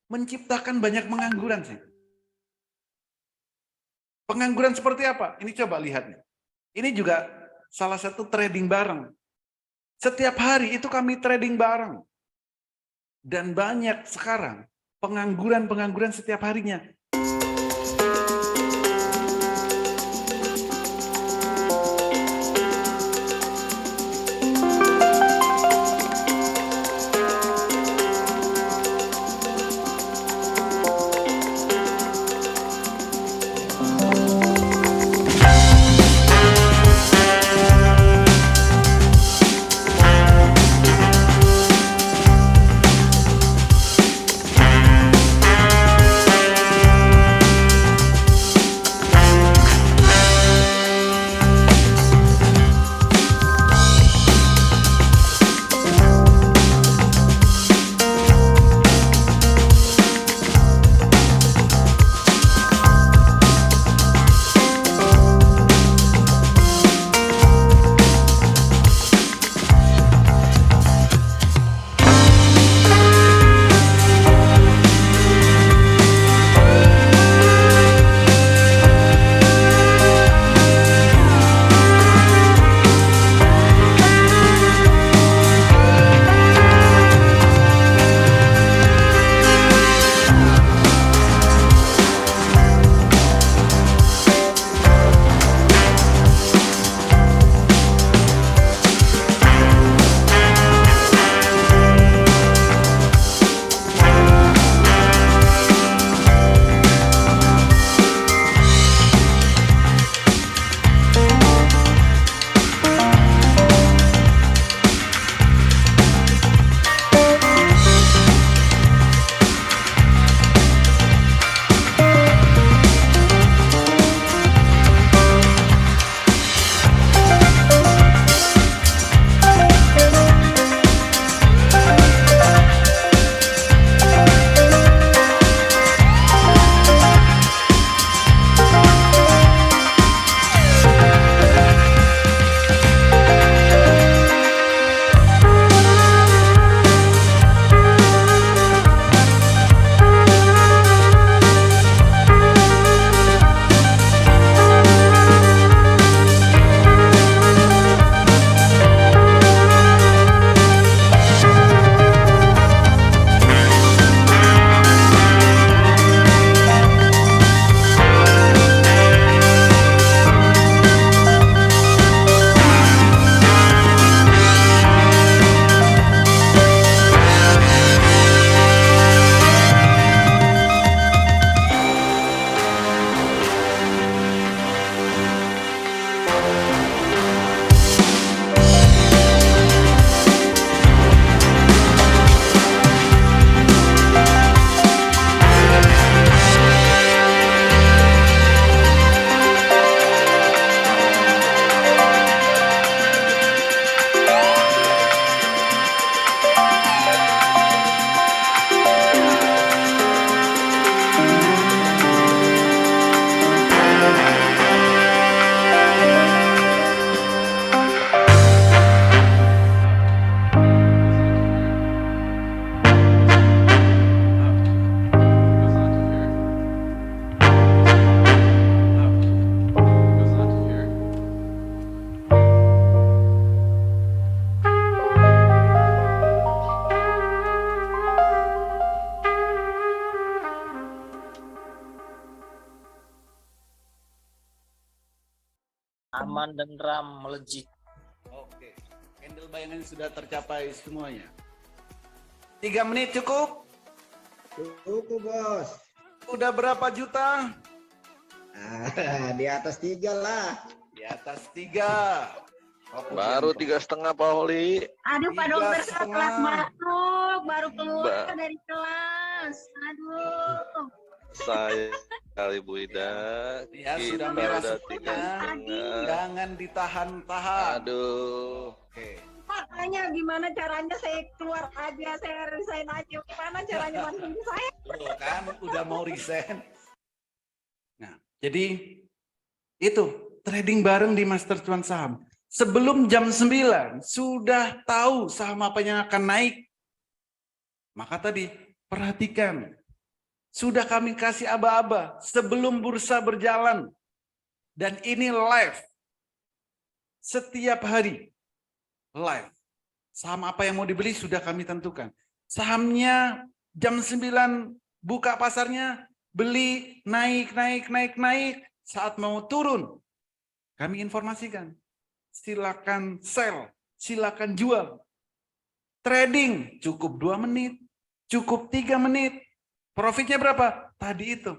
[SPEAKER 1] Menciptakan banyak pengangguran sih. Pengangguran seperti apa? Ini coba lihat nih. Ini juga salah satu trading bareng. Setiap hari itu kami trading bareng. Dan banyak sekarang pengangguran-pengangguran setiap harinya.
[SPEAKER 2] aman dan RAM melejit.
[SPEAKER 1] Oke, handle bayangan sudah tercapai semuanya. 3 menit cukup?
[SPEAKER 3] Cukup, Bos.
[SPEAKER 1] Udah berapa juta?
[SPEAKER 3] Di atas 3 lah.
[SPEAKER 1] Di atas 3.
[SPEAKER 4] Baru 3,5 Pak Holi.
[SPEAKER 5] Aduh, Pak Dokter, saya
[SPEAKER 1] 3,5.
[SPEAKER 5] kelas masuk, baru keluar dari kelas. Aduh.
[SPEAKER 4] Saya kali Bu Ida.
[SPEAKER 1] Ya,
[SPEAKER 4] Kita
[SPEAKER 1] sudah merah
[SPEAKER 4] udah
[SPEAKER 1] semuanya.
[SPEAKER 4] 3,5.
[SPEAKER 1] Jangan ditahan-tahan.
[SPEAKER 4] Aduh.
[SPEAKER 1] Oke.
[SPEAKER 5] Makanya gimana caranya saya keluar aja, saya resign aja. Gimana caranya bantuin saya?
[SPEAKER 1] Tuh kan udah mau resign. Nah, jadi itu trading bareng di Master Cuan Saham. Sebelum jam 9 sudah tahu saham apa yang akan naik. Maka tadi perhatikan. Sudah kami kasih aba-aba sebelum bursa berjalan. Dan ini live. Setiap hari. Live. Saham apa yang mau dibeli sudah kami tentukan. Sahamnya jam 9 buka pasarnya. Beli, naik. Saat mau turun. Kami informasikan. Silakan sell, silakan jual. Trading cukup 2 menit, cukup 3 menit. Profitnya berapa? Tadi itu.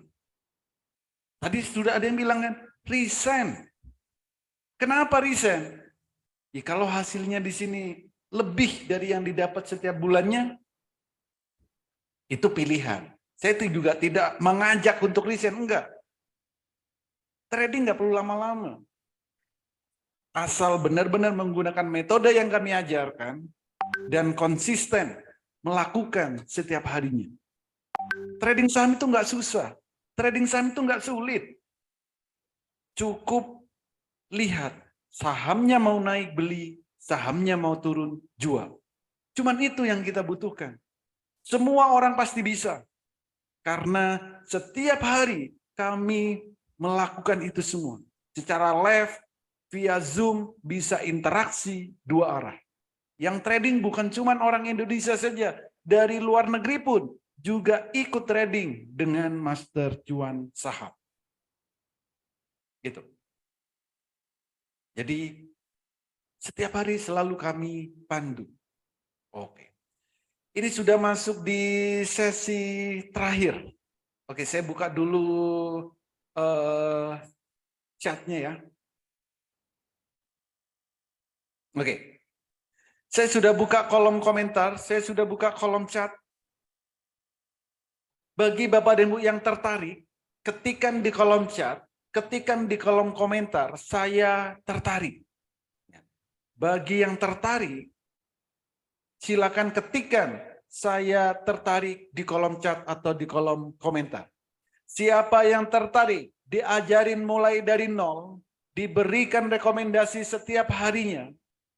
[SPEAKER 1] Tadi sudah ada yang bilang kan, resign. Kenapa resign? Ya, kalau hasilnya di sini lebih dari yang didapat setiap bulannya, itu pilihan. Saya juga tidak mengajak untuk resign, enggak. Trading nggak perlu lama-lama. Asal benar-benar menggunakan metode yang kami ajarkan dan konsisten melakukan setiap harinya. Trading saham itu nggak susah. Trading saham itu nggak sulit. Cukup lihat sahamnya mau naik beli, sahamnya mau turun jual. Cuman itu yang kita butuhkan. Semua orang pasti bisa. Karena setiap hari kami melakukan itu semua. Secara live, via Zoom bisa interaksi 2 arah. Yang trading bukan cuma orang Indonesia saja, dari luar negeri pun juga ikut trading dengan Master Cuan Saham. Gitu. Jadi setiap hari selalu kami pandu. Oke. Ini sudah masuk di sesi terakhir. Oke, saya buka dulu chatnya ya. Oke, saya sudah buka kolom komentar, saya sudah buka kolom chat. Bagi Bapak dan Ibu yang tertarik, ketikkan di kolom chat, ketikkan di kolom komentar, saya tertarik. Bagi yang tertarik, silakan ketikkan, saya tertarik di kolom chat atau di kolom komentar. Siapa yang tertarik, diajarin mulai dari nol, diberikan rekomendasi setiap harinya,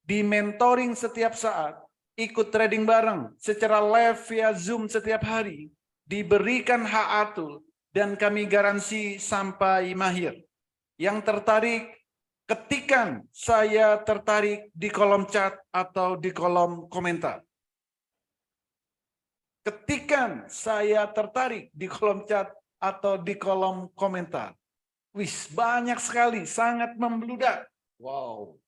[SPEAKER 1] di mentoring setiap saat, ikut trading bareng secara live via Zoom setiap hari, diberikan hak atur, dan kami garansi sampai mahir. Yang tertarik, ketikkan saya tertarik di kolom chat atau di kolom komentar. Ketikkan saya tertarik di kolom chat atau di kolom komentar. Wis, banyak sekali, sangat membludak. Wow.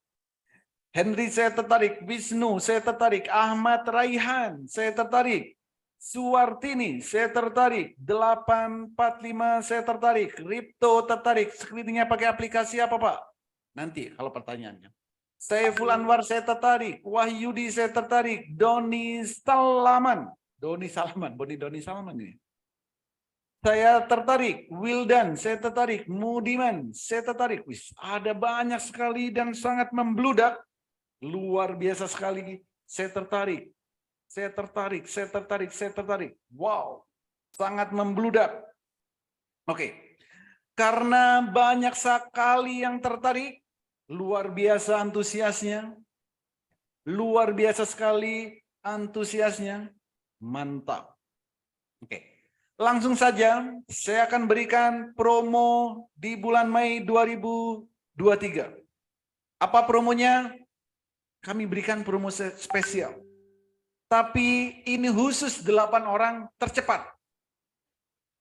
[SPEAKER 1] Henry saya tertarik, Wisnu saya tertarik, Ahmad Raihan saya tertarik, Suwartini saya tertarik, 845 saya tertarik, Ripto tertarik. Screeningnya pakai aplikasi apa Pak? Nanti kalau pertanyaannya. Saiful Anwar saya tertarik, Wahyudi saya tertarik, Doni Salaman ini. Saya tertarik, Wildan saya tertarik, Mudiman saya tertarik. Wis, ada banyak sekali dan sangat membludak. Luar biasa sekali. Saya tertarik. Saya tertarik, saya tertarik, saya tertarik. Wow. Sangat membludak. Oke. Karena banyak sekali yang tertarik, luar biasa antusiasnya. Luar biasa sekali antusiasnya. Mantap. Oke. Langsung saja saya akan berikan promo di bulan Mei 2023. Apa promonya? Kami berikan promo spesial. Tapi ini khusus 8 orang tercepat.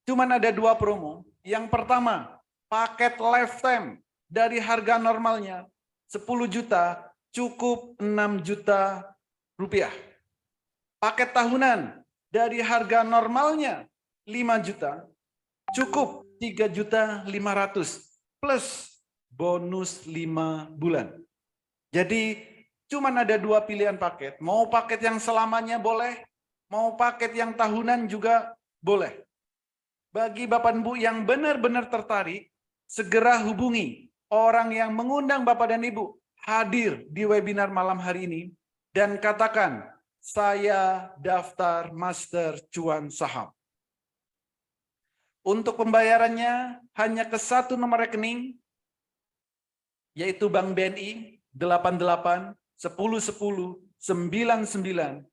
[SPEAKER 1] Cuman ada 2 promo. Yang pertama, paket lifetime dari harga normalnya 10 juta cukup 6 juta rupiah. Paket tahunan dari harga normalnya 5 juta cukup 3.500.000 plus bonus 5 bulan. Jadi cuman ada 2 pilihan paket. Mau paket yang selamanya boleh, mau paket yang tahunan juga boleh. Bagi Bapak dan Ibu yang benar-benar tertarik, segera hubungi orang yang mengundang Bapak dan Ibu hadir di webinar malam hari ini dan katakan, saya daftar Master Cuan Saham. Untuk pembayarannya hanya ke satu nomor rekening, yaitu Bank BNI 88 10 10 9952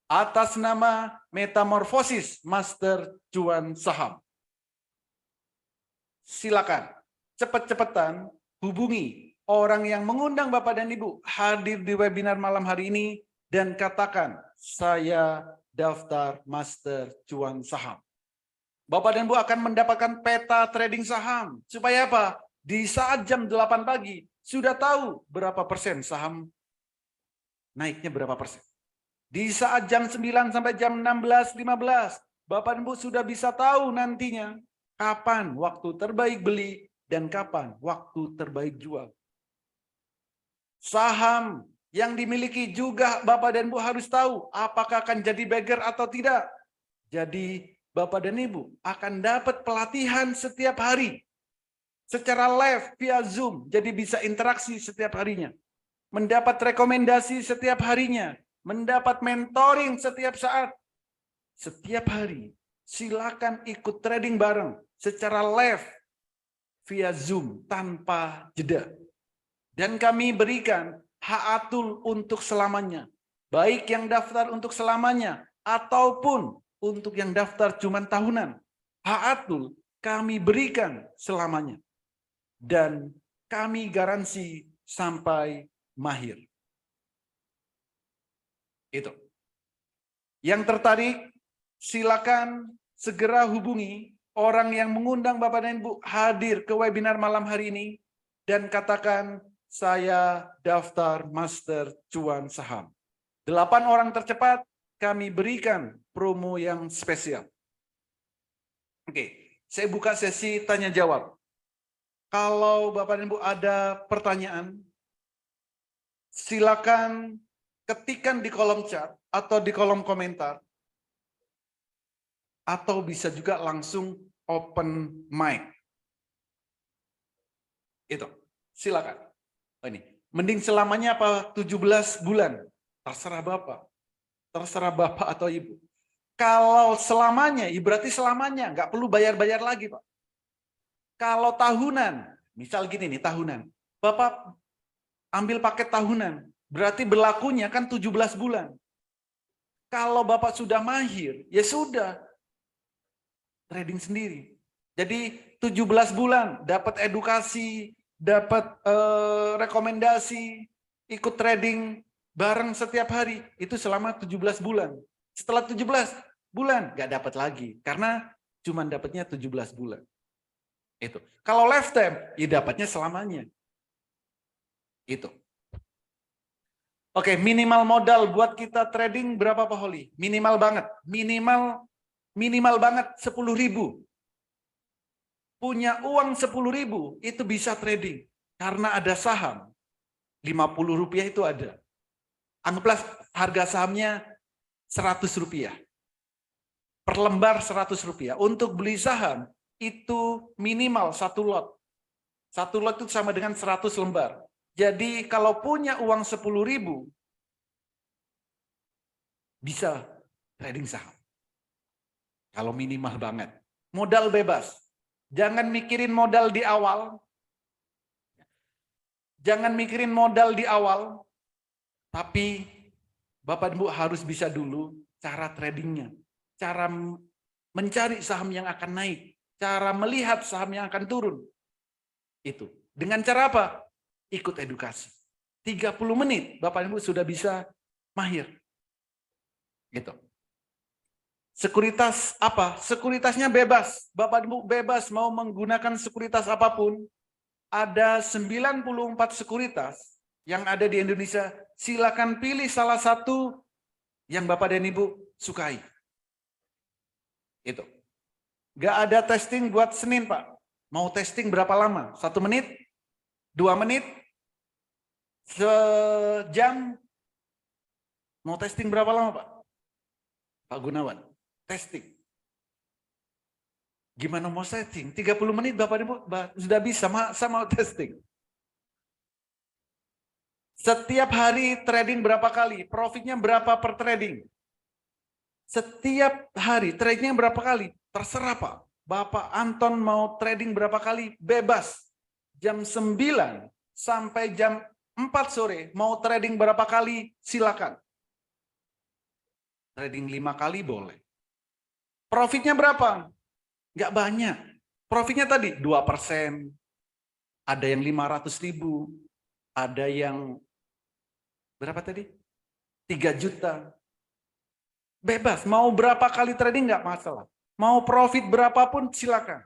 [SPEAKER 1] atas nama Metamorfosis Master Cuan Saham. Silakan cepat-cepatan hubungi orang yang mengundang Bapak dan Ibu hadir di webinar malam hari ini dan katakan, saya daftar Master Cuan Saham. Bapak dan Ibu akan mendapatkan peta trading saham. Supaya apa? Di saat jam 8 pagi, sudah tahu berapa persen saham naiknya berapa persen. Di saat jam 9 sampai jam 16.15, Bapak dan Ibu sudah bisa tahu nantinya kapan waktu terbaik beli dan kapan waktu terbaik jual. Saham yang dimiliki juga Bapak dan Ibu harus tahu apakah akan jadi beggar atau tidak. Jadi Bapak dan Ibu akan dapat pelatihan setiap hari. Secara live via Zoom, jadi bisa interaksi setiap harinya. Mendapat rekomendasi setiap harinya. Mendapat mentoring setiap saat. Setiap hari. Silakan ikut trading bareng secara live via Zoom tanpa jeda. Dan kami berikan haatul untuk selamanya. Baik yang daftar untuk selamanya ataupun untuk yang daftar cuma tahunan. Haatul kami berikan selamanya. Dan kami garansi sampai mahir. Itu. Yang tertarik, silakan segera hubungi orang yang mengundang Bapak dan Ibu hadir ke webinar malam hari ini dan katakan, saya daftar Master Cuan Saham. 8 orang tercepat kami berikan promo yang spesial. Oke, saya buka sesi tanya jawab. Kalau Bapak dan Ibu ada pertanyaan, silakan ketikkan di kolom chat atau di kolom komentar. Atau bisa juga langsung open mic. Itu, silakan. Oh, ini, mending selamanya apa 17 bulan? Terserah Bapak. Terserah Bapak atau Ibu. Kalau selamanya, berarti selamanya. Nggak perlu bayar-bayar lagi, Pak. Kalau tahunan, misal gini nih, tahunan. Bapak ambil paket tahunan. Berarti berlakunya kan 17 bulan. Kalau Bapak sudah mahir, ya sudah. Trading sendiri. Jadi 17 bulan, dapat edukasi, dapat rekomendasi, ikut trading bareng setiap hari, itu selama 17 bulan. Setelah 17 bulan, nggak dapat lagi. Karena cuma dapatnya 17 bulan. Itu. Kalau lifetime, ya dapatnya selamanya. Itu. Oke, minimal modal buat kita trading berapa Pak Holi? Minimal banget. Minimal banget 10.000. Punya uang 10.000, itu bisa trading. Karena ada saham. 50 rupiah itu ada. Anggaplah harga sahamnya 100 rupiah. Per lembar 100 rupiah. Untuk beli saham, itu minimal 1 lot. 1 lot itu sama dengan 100 lembar. Jadi kalau punya uang 10.000, bisa trading saham. Kalau minimal banget. Modal bebas. Jangan mikirin modal di awal. Jangan mikirin modal di awal. Tapi Bapak Ibu harus bisa dulu cara tradingnya. Cara mencari saham yang akan naik. Cara melihat saham yang akan turun. Itu. Dengan cara apa? Ikut edukasi. 30 menit Bapak Ibu sudah bisa mahir. Gitu. Sekuritas apa? Sekuritasnya bebas. Bapak Ibu bebas mau menggunakan sekuritas apapun. ada 94 sekuritas yang ada di Indonesia. Silakan pilih salah satu yang Bapak dan Ibu sukai. Itu. Nggak ada testing buat Senin, Pak. Mau testing berapa lama? 1 menit? 2 menit? Sejam? Mau testing berapa lama, Pak? Pak Gunawan, testing. Gimana mau setting? 30 menit Bapak Ibu sudah bisa, masa mau testing? Setiap hari trading berapa kali? Profitnya berapa per trading? Setiap hari tradingnya berapa kali? Terserah Pak. Bapak Anton mau trading berapa kali? Bebas. Jam 9 sampai jam 4 sore mau trading berapa kali? Silakan. Trading 5 kali boleh. Profitnya berapa? Nggak banyak. Profitnya tadi 2%. Ada yang 500.000. Ada yang berapa tadi? 3 juta. Bebas. Mau berapa kali trading nggak masalah. Mau profit berapapun silakan.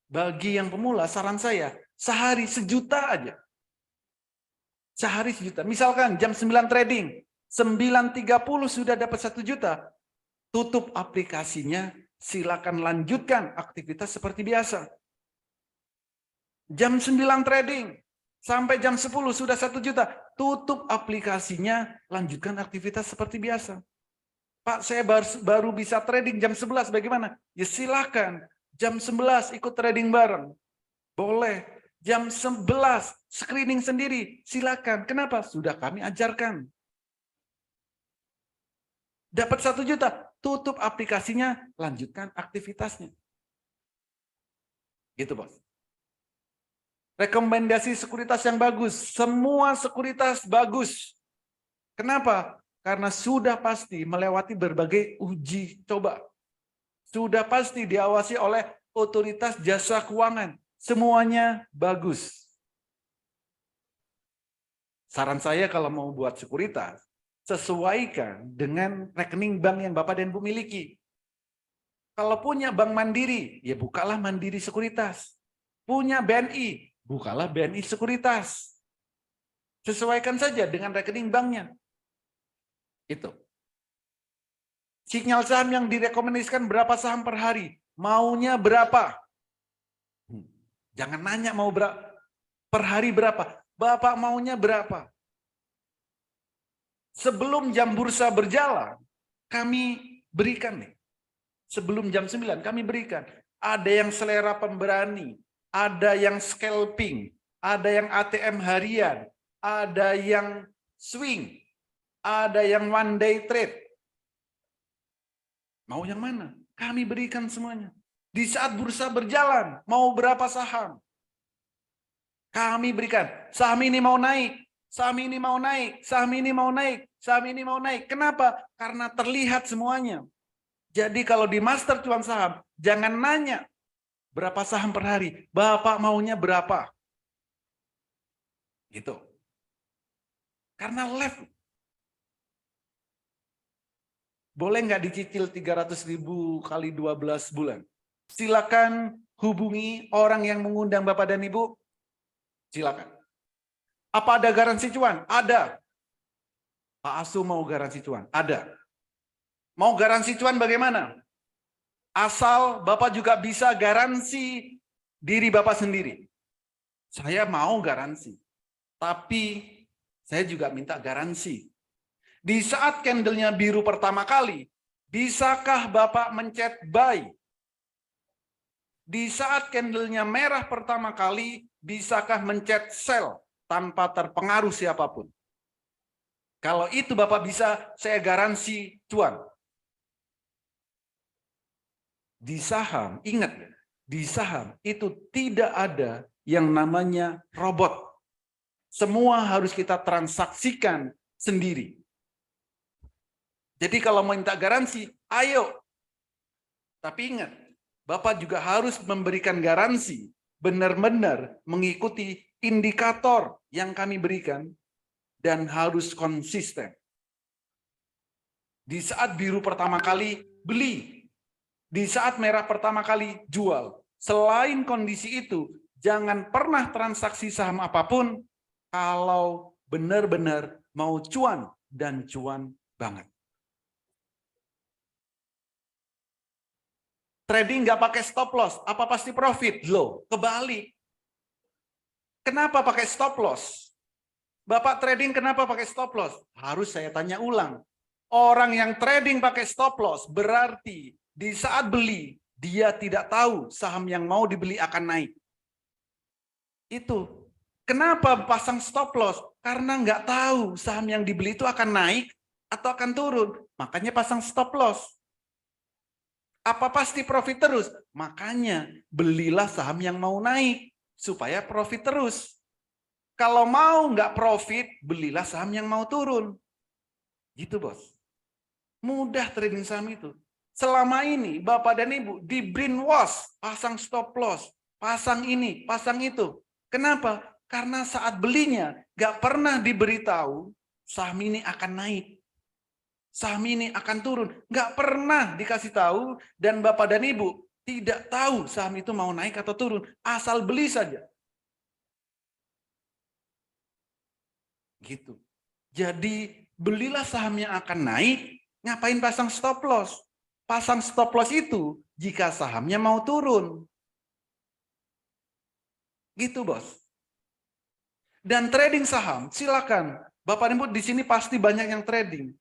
[SPEAKER 1] Bagi yang pemula, saran saya, sehari 1 juta aja. Sehari 1 juta. Misalkan jam 9 trading, 9.30 sudah dapat 1 juta. Tutup aplikasinya, silakan lanjutkan aktivitas seperti biasa. Jam 9 trading, sampai jam 10 sudah 1 juta. Tutup aplikasinya, lanjutkan aktivitas seperti biasa. Pak, saya baru bisa trading jam 11, bagaimana? Ya silakan. Jam 11 ikut trading bareng. Boleh. Jam 11 screening sendiri, silakan. Kenapa? Sudah kami ajarkan. Dapat 1 juta, tutup aplikasinya, lanjutkan aktivitasnya. Gitu, Bos. Rekomendasi sekuritas yang bagus. Semua sekuritas bagus. Kenapa? Karena sudah pasti melewati berbagai uji coba. Sudah pasti diawasi oleh otoritas jasa keuangan. Semuanya bagus. Saran saya kalau mau buat sekuritas, sesuaikan dengan rekening bank yang Bapak dan Ibu miliki. Kalau punya Bank Mandiri, ya bukalah Mandiri Sekuritas. Punya BNI, bukalah BNI Sekuritas. Sesuaikan saja dengan rekening banknya. Itu. Sinyal saham yang direkomendasikan berapa saham per hari? Maunya berapa? Jangan nanya mau berapa per hari berapa. Bapak maunya berapa? Sebelum jam bursa berjalan, kami berikan nih. Sebelum jam 9 kami berikan. Ada yang selera pemberani, ada yang scalping, ada yang ATM harian, ada yang swing, ada yang one day trade. Mau yang mana? Kami berikan semuanya. Di saat bursa berjalan, mau berapa saham? Kami berikan. Saham ini mau naik, saham ini mau naik, saham ini mau naik, saham ini mau naik. Kenapa? Karena terlihat semuanya. Jadi kalau di master cuan saham, jangan nanya berapa saham per hari. Bapak maunya berapa? Gitu. Karena live. Boleh nggak dicicil 300.000 kali 12 bulan? Silakan hubungi orang yang mengundang Bapak dan Ibu. Silakan. Apa ada garansi cuan? Ada. Pak Asu mau garansi cuan? Ada. Mau garansi cuan bagaimana? Asal Bapak juga bisa garansi diri Bapak sendiri. Saya mau garansi. Tapi saya juga minta garansi. Di saat candlenya biru pertama kali, bisakah Bapak mencet buy? Di saat candlenya merah pertama kali, bisakah mencet sell tanpa terpengaruh siapapun? Kalau itu Bapak bisa, saya garansi cuan. Di saham, ingat, di saham itu tidak ada yang namanya robot. Semua harus kita transaksikan sendiri. Jadi kalau minta garansi, ayo. Tapi ingat, Bapak juga harus memberikan garansi, benar-benar mengikuti indikator yang kami berikan, dan harus konsisten. Di saat biru pertama kali, beli. Di saat merah pertama kali, jual. Selain kondisi itu, jangan pernah transaksi saham apapun kalau benar-benar mau cuan dan cuan banget. Trading nggak pakai stop loss, apa pasti profit? Loh, kebalik. Kenapa pakai stop loss? Bapak trading kenapa pakai stop loss? Harus saya tanya ulang. Orang yang trading pakai stop loss berarti di saat beli, dia tidak tahu saham yang mau dibeli akan naik. Itu. Kenapa pasang stop loss? Karena nggak tahu saham yang dibeli itu akan naik atau akan turun. Makanya pasang stop loss. Apa pasti profit terus? Makanya belilah saham yang mau naik supaya profit terus. Kalau mau nggak profit, belilah saham yang mau turun. Gitu bos. Mudah trading saham itu. Selama ini Bapak dan Ibu di brainwash, pasang stop loss, pasang ini, pasang itu. Kenapa? Karena saat belinya nggak pernah diberitahu saham ini akan naik. Saham ini akan turun. Nggak pernah dikasih tahu dan Bapak dan Ibu tidak tahu saham itu mau naik atau turun. Asal beli saja. Gitu. Jadi belilah saham yang akan naik, ngapain pasang stop loss? Pasang stop loss itu jika sahamnya mau turun. Gitu bos. Dan trading saham, silakan. Bapak dan Ibu di sini pasti banyak yang trading.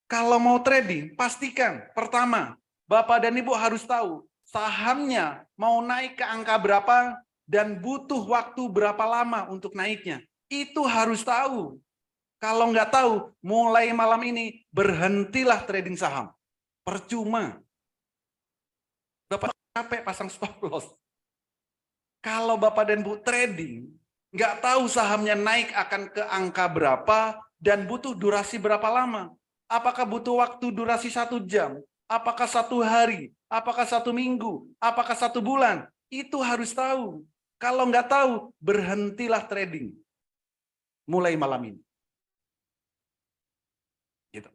[SPEAKER 1] Kalau mau trading, pastikan pertama, Bapak dan Ibu harus tahu sahamnya mau naik ke angka berapa dan butuh waktu berapa lama untuk naiknya. Itu harus tahu. Kalau nggak tahu, mulai malam ini berhentilah trading saham. Percuma. Bapak capek pasang stop loss. Kalau Bapak dan Ibu trading, nggak tahu sahamnya naik akan ke angka berapa dan butuh durasi berapa lama. Apakah butuh waktu durasi 1 jam? Apakah 1 hari? Apakah 1 minggu? Apakah 1 bulan? Itu harus tahu. Kalau nggak tahu, berhentilah trading. Mulai malam ini. Gitu.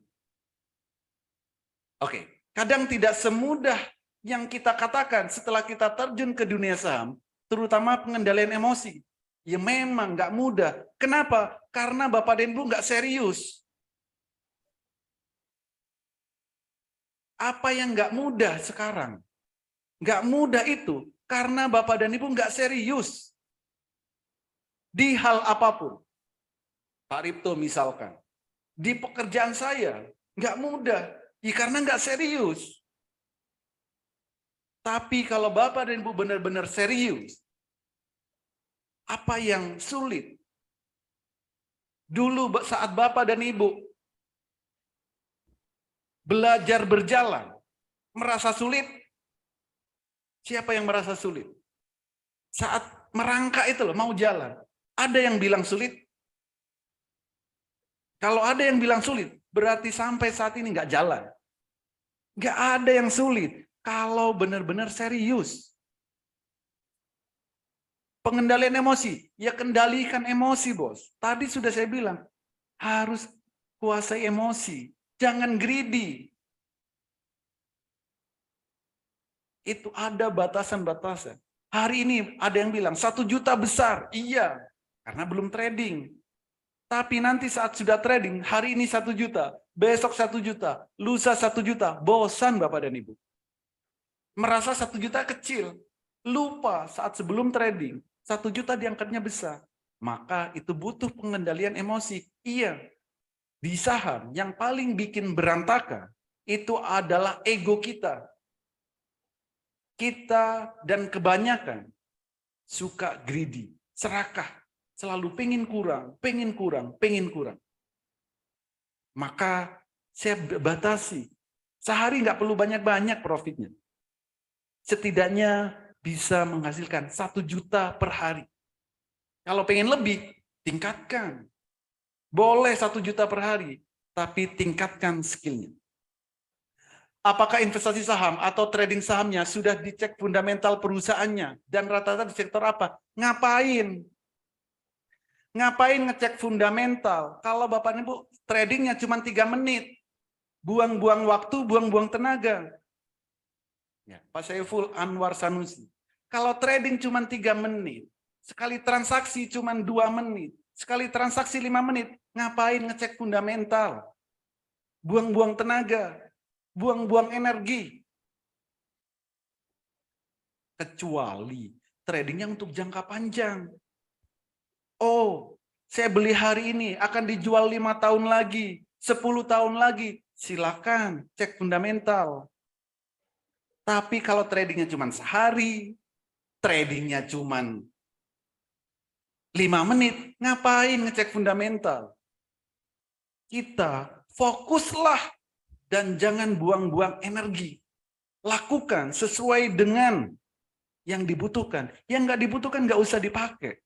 [SPEAKER 1] Oke, kadang tidak semudah yang kita katakan setelah kita terjun ke dunia saham, terutama pengendalian emosi. Ya memang nggak mudah. Kenapa? Karena Bapak dan Ibu nggak serius. Apa yang nggak mudah sekarang? Nggak mudah itu karena Bapak dan Ibu nggak serius. Di hal apapun. Pak Ripto misalkan. Di pekerjaan saya nggak mudah. Ya karena nggak serius. Tapi kalau Bapak dan Ibu benar-benar serius. Apa yang sulit? Dulu saat Bapak dan Ibu belajar berjalan, merasa sulit. Siapa yang merasa sulit? Saat merangkak itu loh, mau jalan. Ada yang bilang sulit? Kalau ada yang bilang sulit, berarti sampai saat ini nggak jalan. Nggak ada yang sulit. Kalau benar-benar serius. Pengendalian emosi. Ya kendalikan emosi, bos. Tadi sudah saya bilang, harus kuasai emosi. Jangan greedy. Itu ada batasan-batasan. Hari ini ada yang bilang 1 juta besar. Iya, karena belum trading. Tapi nanti saat sudah trading, hari ini 1 juta, besok 1 juta, lusa 1 juta. Bosan Bapak dan Ibu. Merasa 1 juta kecil. Lupa saat sebelum trading, 1 juta diangkatnya besar. Maka itu butuh pengendalian emosi. Iya. Di saham yang paling bikin berantakan itu adalah ego kita. Kita dan kebanyakan suka greedy, serakah, selalu pengen kurang, pengen kurang, pengen kurang. Maka saya batasi, sehari nggak perlu banyak-banyak profitnya. Setidaknya bisa menghasilkan 1 juta per hari. Kalau pengen lebih, tingkatkan. Boleh 1 juta per hari, tapi tingkatkan skillnya. Apakah investasi saham atau trading sahamnya sudah dicek fundamental perusahaannya dan rata-rata di sektor apa? Ngapain? Ngapain ngecek fundamental? Kalau Bapak Ibu tradingnya cuma 3 menit, buang-buang waktu, buang-buang tenaga. Ya, Pak Saiful Anwar Sanusi. Kalau trading cuma 3 menit, sekali transaksi cuma 2 menit, sekali transaksi 5 menit, ngapain ngecek fundamental? Buang-buang tenaga, buang-buang energi. Kecuali tradingnya untuk jangka panjang. Oh, saya beli hari ini, akan dijual 5 tahun lagi, 10 tahun lagi. Silakan cek fundamental. Tapi kalau tradingnya cuma sehari, tradingnya cuma 5 menit, ngapain ngecek fundamental? Kita fokuslah dan jangan buang-buang energi. Lakukan sesuai dengan yang dibutuhkan. Yang nggak dibutuhkan nggak usah dipakai.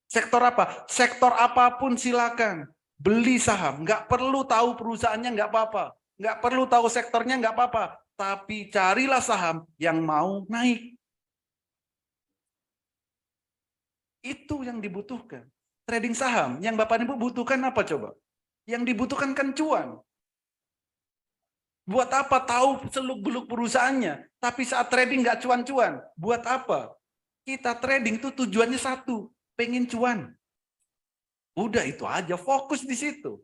[SPEAKER 1] Sektor apa? Sektor apapun silakan. Beli saham, nggak perlu tahu perusahaannya nggak apa-apa. Nggak perlu tahu sektornya nggak apa-apa. Tapi carilah saham yang mau naik. Itu yang dibutuhkan. Trading saham, yang Bapak Ibu butuhkan apa coba? Yang dibutuhkan kan cuan. Buat apa tahu seluk-beluk perusahaannya, tapi saat trading nggak cuan-cuan? Buat apa? Kita trading itu tujuannya satu, pengen cuan. Udah itu aja, fokus di situ.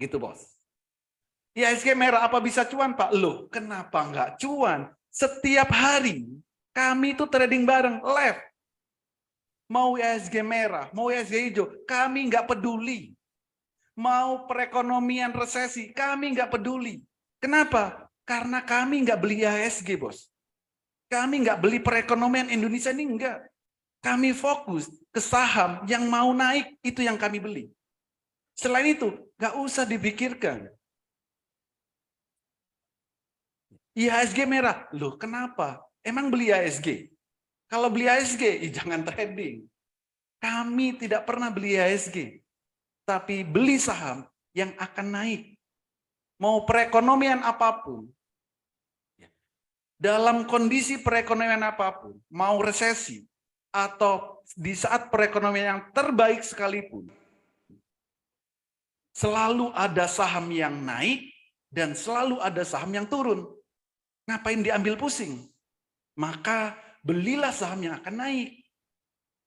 [SPEAKER 1] Gitu bos. IHSG merah apa bisa cuan Pak? Loh, kenapa nggak cuan? Setiap hari kami itu trading bareng, live. Mau IHSG merah, mau IHSG hijau, kami nggak peduli. Mau perekonomian resesi, kami nggak peduli. Kenapa? Karena kami nggak beli IHSG, bos. Kami nggak beli perekonomian Indonesia ini, enggak. Kami fokus ke saham yang mau naik, itu yang kami beli. Selain itu, nggak usah dipikirkan. IHSG merah, loh kenapa? Emang beli IHSG? Kalau beli IHSG, jangan trading. Kami tidak pernah beli IHSG, tapi beli saham yang akan naik. Mau perekonomian apapun, dalam kondisi perekonomian apapun, mau resesi, atau di saat perekonomian yang terbaik sekalipun, selalu ada saham yang naik dan selalu ada saham yang turun. Ngapain diambil pusing? Maka belilah saham yang akan naik.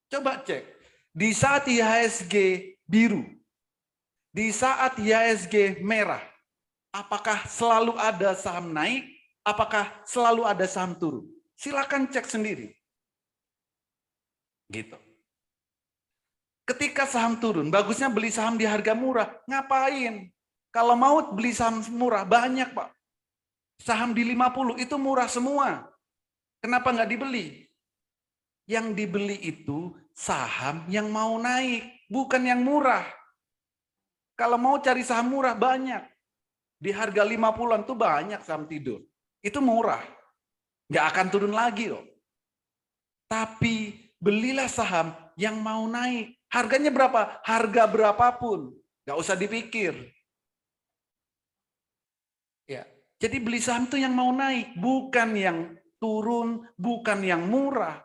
[SPEAKER 1] Coba cek, di saat IHSG biru, di saat IHSG merah, apakah selalu ada saham naik? Apakah selalu ada saham turun? Silakan cek sendiri. Gitu. Ketika saham turun, bagusnya beli saham di harga murah. Ngapain? Kalau mau beli saham murah, banyak Pak. Saham di 50 itu murah semua. Kenapa nggak dibeli? Yang dibeli itu saham yang mau naik, bukan yang murah. Kalau mau cari saham murah, banyak. Di harga 50-an tuh banyak saham tidur. Itu murah. Nggak akan turun lagi loh. Tapi belilah saham yang mau naik. Harganya berapa? Harga berapapun. Nggak usah dipikir. Ya. Jadi beli saham itu yang mau naik. Bukan yang turun, bukan yang murah.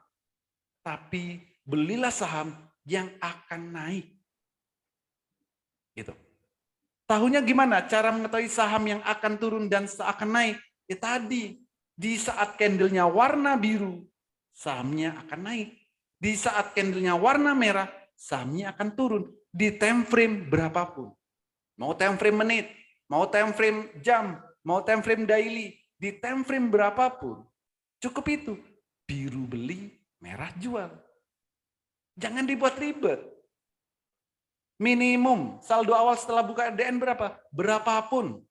[SPEAKER 1] Tapi belilah saham yang akan naik. Gitu. Tahunya gimana? Cara mengetahui saham yang akan turun dan akan naik. Ya tadi, di saat candlenya warna biru, sahamnya akan naik. Di saat candlenya warna merah, sahamnya akan turun. Di time frame berapapun. Mau time frame menit, mau time frame jam, mau time frame daily. Di time frame berapapun. Cukup itu. Biru beli, merah jual. Jangan dibuat ribet. Minimum saldo awal setelah buka RDN berapa? Berapapun.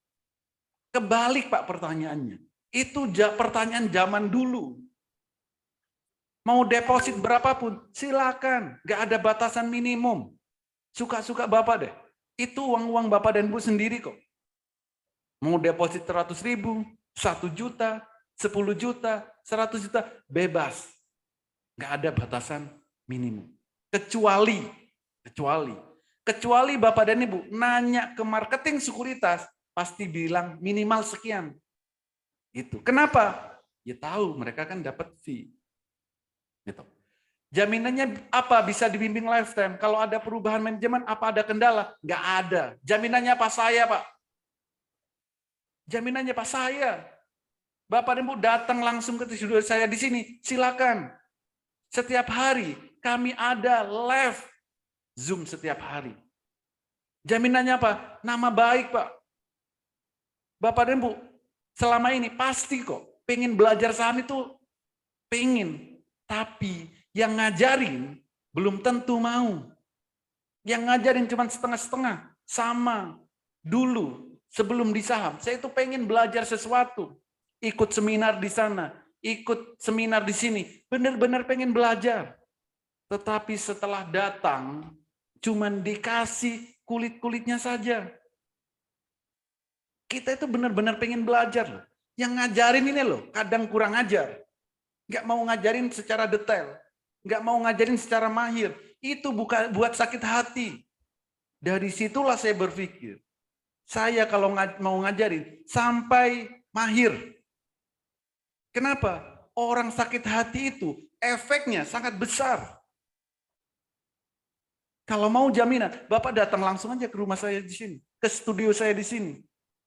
[SPEAKER 1] Kebalik Pak pertanyaannya. Itu pertanyaan zaman dulu. Mau deposit berapapun, silakan. Gak ada batasan minimum. Suka-suka Bapak deh. Itu uang-uang Bapak dan Ibu sendiri kok. Mau deposit 100.000, 1 juta, 10 juta, 100 juta, bebas. Gak ada batasan minimum. Kecuali Bapak dan Ibu nanya ke marketing sekuritas, pasti bilang minimal sekian. Itu. Kenapa? Ya tahu, mereka kan dapat fee. Gitu. Jaminannya apa? Bisa dibimbing lifetime. Kalau ada perubahan manajemen, apa ada kendala? Nggak ada. Jaminannya apa? Saya, Pak. Jaminannya Pak, saya. Bapak dan Ibu datang langsung ke studio saya di sini, silakan. Setiap hari kami ada live Zoom setiap hari. Jaminannya apa? Nama baik, Pak. Bapak dan Ibu, selama ini pasti kok pengen belajar saham itu pengen, tapi yang ngajarin belum tentu mau. Yang ngajarin cuma setengah-setengah. Sama dulu sebelum di saham, saya itu pengen belajar sesuatu. Ikut seminar di sana, ikut seminar di sini. Benar-benar pengen belajar. Tetapi setelah datang, cuman dikasih kulit-kulitnya saja. Kita itu benar-benar pengen belajar loh. Yang ngajarin ini loh, kadang kurang ajar. Nggak mau ngajarin secara detail. Nggak mau ngajarin secara mahir. Itu bukan buat sakit hati. Dari situlah saya berpikir, saya kalau mau ngajarin sampai mahir. Kenapa? Orang sakit hati itu efeknya sangat besar. Kalau mau jaminan, Bapak datang langsung aja ke rumah saya di sini, ke studio saya di sini.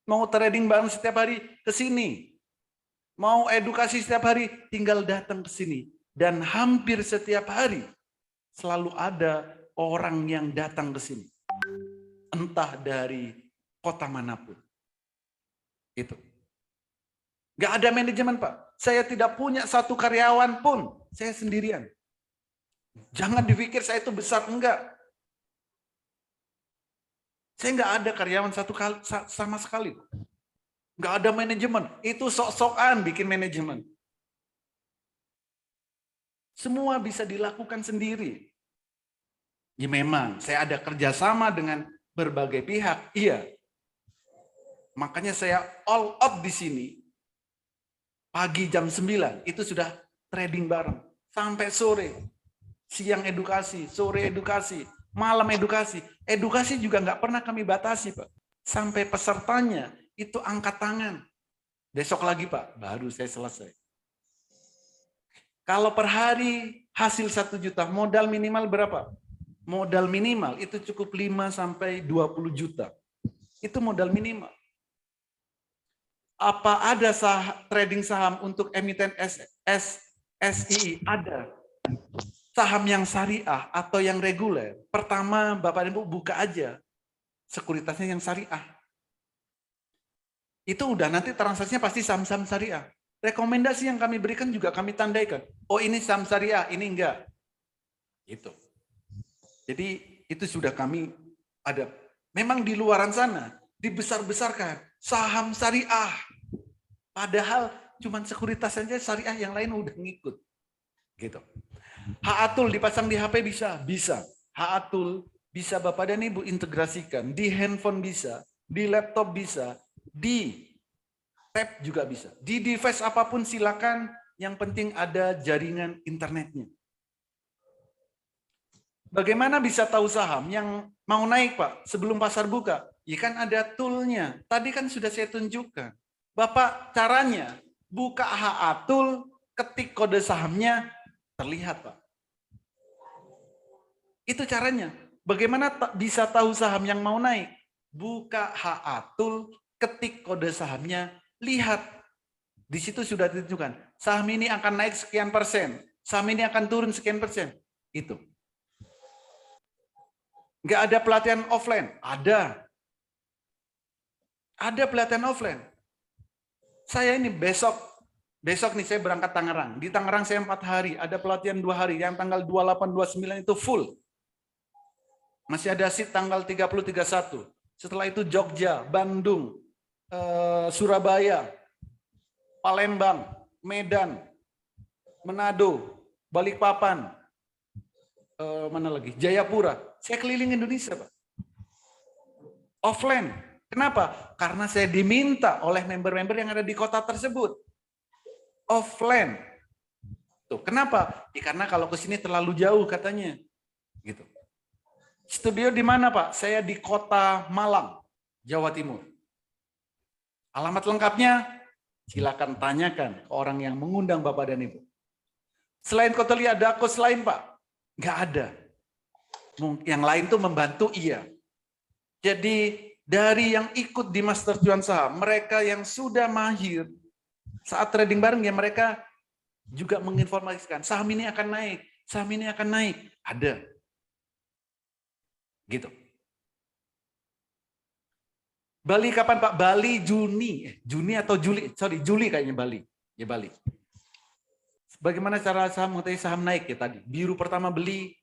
[SPEAKER 1] Mau trading bareng setiap hari, ke sini. Mau edukasi setiap hari, tinggal datang ke sini. Dan hampir setiap hari selalu ada orang yang datang ke sini. Entah dari kota manapun. Itu. Gak ada manajemen, Pak. Saya tidak punya satu karyawan pun. Saya sendirian. Jangan dipikir saya itu besar. Enggak. Saya nggak ada karyawan sama sekali. Nggak ada manajemen. Itu sok-sokan bikin manajemen. Semua bisa dilakukan sendiri. Ya memang, saya ada kerjasama dengan berbagai pihak. Iya. Makanya saya all out di sini. Pagi jam 9, itu sudah trading bareng. Sampai sore. Siang edukasi, sore edukasi. Malam edukasi. Edukasi juga nggak pernah kami batasi, Pak. Sampai pesertanya itu angkat tangan. Besok lagi, Pak, baru saya selesai. Kalau per hari hasil 1 juta, modal minimal berapa? Modal minimal itu cukup 5 sampai 20 juta. Itu modal minimal. Apa ada trading saham untuk emiten SII? Ada. Saham yang syariah atau yang reguler, pertama Bapak dan Ibu buka aja sekuritasnya yang syariah. Itu udah nanti transaksinya pasti saham-saham syariah. Rekomendasi yang kami berikan juga kami tandaikan. Oh ini saham syariah, ini enggak. Gitu. Jadi itu sudah kami ada. Memang di luaran sana dibesar-besarkan saham syariah. Padahal cuman sekuritas saja syariah, yang lain udah ngikut. Gitu. Haatul dipasang di HP bisa. Haatul bisa Bapak dan Ibu integrasikan di handphone bisa, di laptop bisa, di tab juga bisa. Di device apapun silakan, yang penting ada jaringan internetnya. Bagaimana bisa tahu saham yang mau naik, Pak, sebelum pasar buka? Ya kan ada toolnya. Tadi kan sudah saya tunjukkan. Bapak caranya buka Haatul, ketik kode sahamnya, terlihat, Pak. Itu caranya. Bagaimana bisa tahu saham yang mau naik? Buka Haatul, ketik kode sahamnya, lihat. Di situ sudah ditentukan. Saham ini akan naik sekian persen. Saham ini akan turun sekian persen. Itu. Nggak ada pelatihan offline? Ada. Ada pelatihan offline. Saya ini besok nih saya berangkat Tangerang. Di Tangerang saya 4 hari, ada pelatihan 2 hari. Yang tanggal 28, 29 itu full. Masih ada seat tanggal 30, 31. Setelah itu Jogja, Bandung, Surabaya, Palembang, Medan, Manado, Balikpapan, mana lagi? Jayapura. Saya keliling Indonesia, Pak. Offline. Kenapa? Karena saya diminta oleh member-member yang ada di kota tersebut. Offline. Tuh, kenapa? Ya, karena kalau ke sini terlalu jauh katanya. Gitu. Studio di mana, Pak? Saya di Kota Malang, Jawa Timur. Alamat lengkapnya silakan tanyakan ke orang yang mengundang Bapak dan Ibu. Selain Kotelia ada kos lain, Pak? Nggak ada. Yang lain tuh membantu, iya. Jadi dari yang ikut di Master Cuan Saham, mereka yang sudah mahir, Saat trading bareng ya mereka juga menginformasikan saham ini akan naik, saham ini akan naik. Ada. Gitu. Bali kapan Pak? Bali Juni atau Juli? Sorry, Juli kayaknya Bali. Ya Bali. Bagaimana cara saham mengetahui saham naik ya tadi? Biru pertama beli,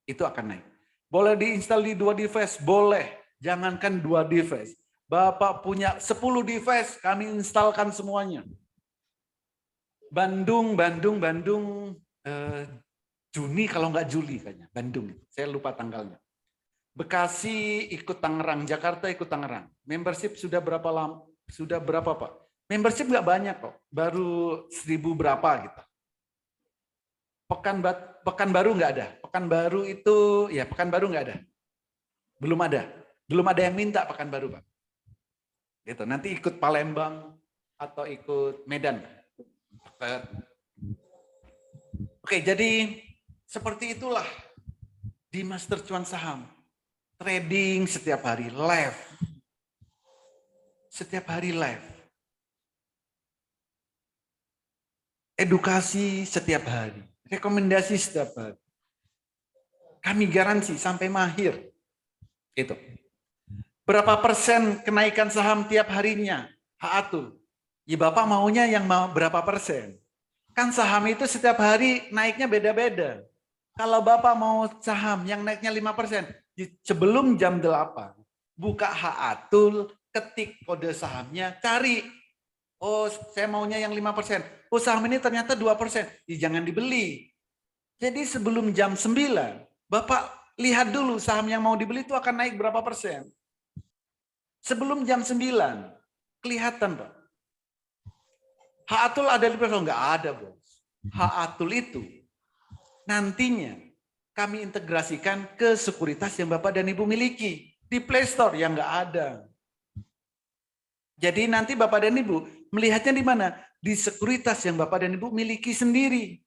[SPEAKER 1] itu akan naik. Boleh diinstal di 2 device? Boleh. Jangankan 2 device. Bapak punya 10 device, kami instalkan semuanya. Bandung, Juni kalau nggak Juli kayaknya. Bandung, saya lupa tanggalnya. Bekasi ikut Tangerang, Jakarta ikut Tangerang. Membership sudah berapa lama? Sudah berapa Pak? Membership nggak banyak kok, baru 1000 berapa gitu. Pekanbaru nggak ada. Pekanbaru itu, ya Pekanbaru nggak ada. Belum ada yang minta Pekanbaru Pak. Gitu. Nanti ikut Palembang atau ikut Medan. Oke, jadi seperti itulah di Master Cuan Saham. Trading setiap hari, live. Setiap hari live. Edukasi setiap hari. Rekomendasi setiap hari. Kami garansi sampai mahir. Itu. Berapa persen kenaikan saham tiap harinya? Haatul. Ya Bapak maunya yang mau berapa persen? Kan saham itu setiap hari naiknya beda-beda. Kalau Bapak mau saham yang naiknya 5%, sebelum jam 8, buka Haatul, ketik kode sahamnya, cari. Oh, saya maunya yang 5%. Oh, saham ini ternyata 2%. Ya, jangan dibeli. Jadi sebelum jam 9, Bapak lihat dulu saham yang mau dibeli itu akan naik berapa persen. Sebelum jam 9, kelihatan Pak. Haatul ada di Play Store? Enggak ada, Bos. Haatul itu nantinya kami integrasikan ke sekuritas yang Bapak dan Ibu miliki. Di Play Store yang enggak ada. Jadi nanti Bapak dan Ibu melihatnya di mana? Di sekuritas yang Bapak dan Ibu miliki sendiri.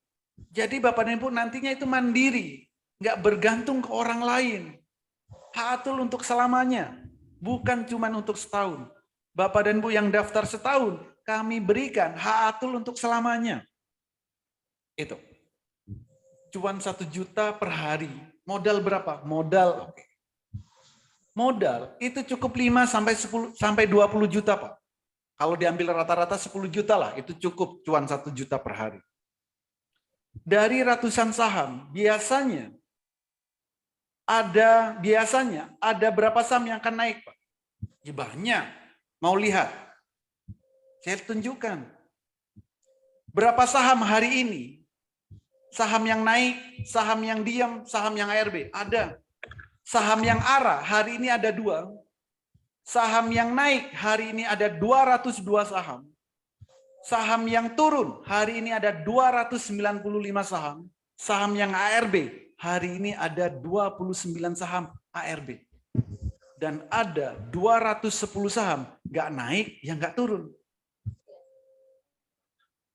[SPEAKER 1] Jadi Bapak dan Ibu nantinya itu mandiri. Enggak bergantung ke orang lain. Haatul untuk selamanya. Bukan cuma untuk setahun. Bapak dan Ibu yang daftar setahun, kami berikan Haatul untuk selamanya. Itu. Cuan 1 juta per hari. Modal berapa? Modal, oke. Modal itu cukup 5 sampai 20 juta, Pak. Kalau diambil rata-rata 10 juta lah, itu cukup cuan 1 juta per hari. Dari ratusan saham, biasanya ada berapa saham yang akan naik, Pak? Ya banyak. Mau lihat? Saya tunjukkan. Berapa saham hari ini? Saham yang naik, saham yang diam, saham yang ARB. Ada. Saham yang arah hari ini ada 2. Saham yang naik hari ini ada 202 saham. Saham yang turun hari ini ada 295 saham. Saham yang ARB hari ini ada 29 saham ARB. Dan ada 210 saham nggak naik, yang nggak turun.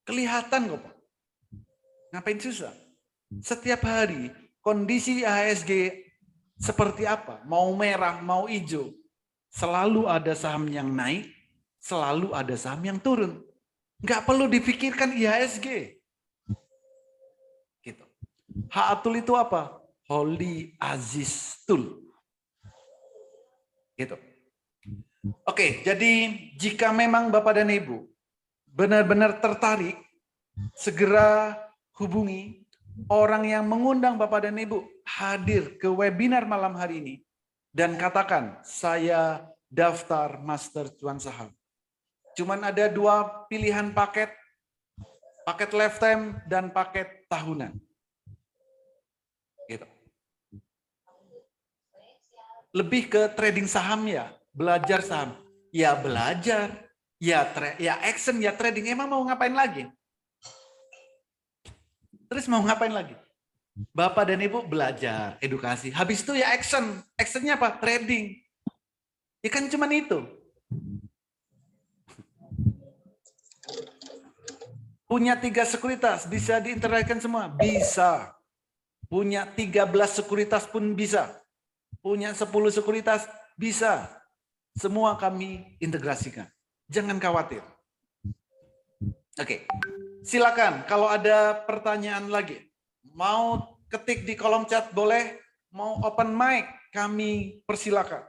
[SPEAKER 1] Kelihatan kok Pak. Ngapain susah? Setiap hari kondisi IHSG seperti apa? Mau merah, mau hijau. Selalu ada saham yang naik, selalu ada saham yang turun. Nggak perlu dipikirkan IHSG. Gitu. Haatul itu apa? Holy Aziz Tool. Gitu. Oke, jadi jika memang Bapak dan Ibu benar-benar tertarik, segera hubungi orang yang mengundang Bapak dan Ibu hadir ke webinar malam hari ini dan katakan, saya daftar Master Cuan Saham. Cuman ada 2 pilihan paket lifetime dan paket tahunan. Gitu. Lebih ke trading saham ya, belajar saham. Ya belajar, ya action, ya trading. Emang mau ngapain lagi? Terus mau ngapain lagi? Bapak dan Ibu belajar, edukasi. Habis itu ya action. Actionnya apa? Trading. Ya kan cuma itu. Punya 3 sekuritas, bisa diintegrasikan semua? Bisa. Punya 13 sekuritas pun bisa. Punya 10 sekuritas? Bisa. Semua kami integrasikan. Jangan khawatir. Oke, silakan. Kalau ada pertanyaan lagi, mau ketik di kolom chat boleh, mau open mic, kami persilakan.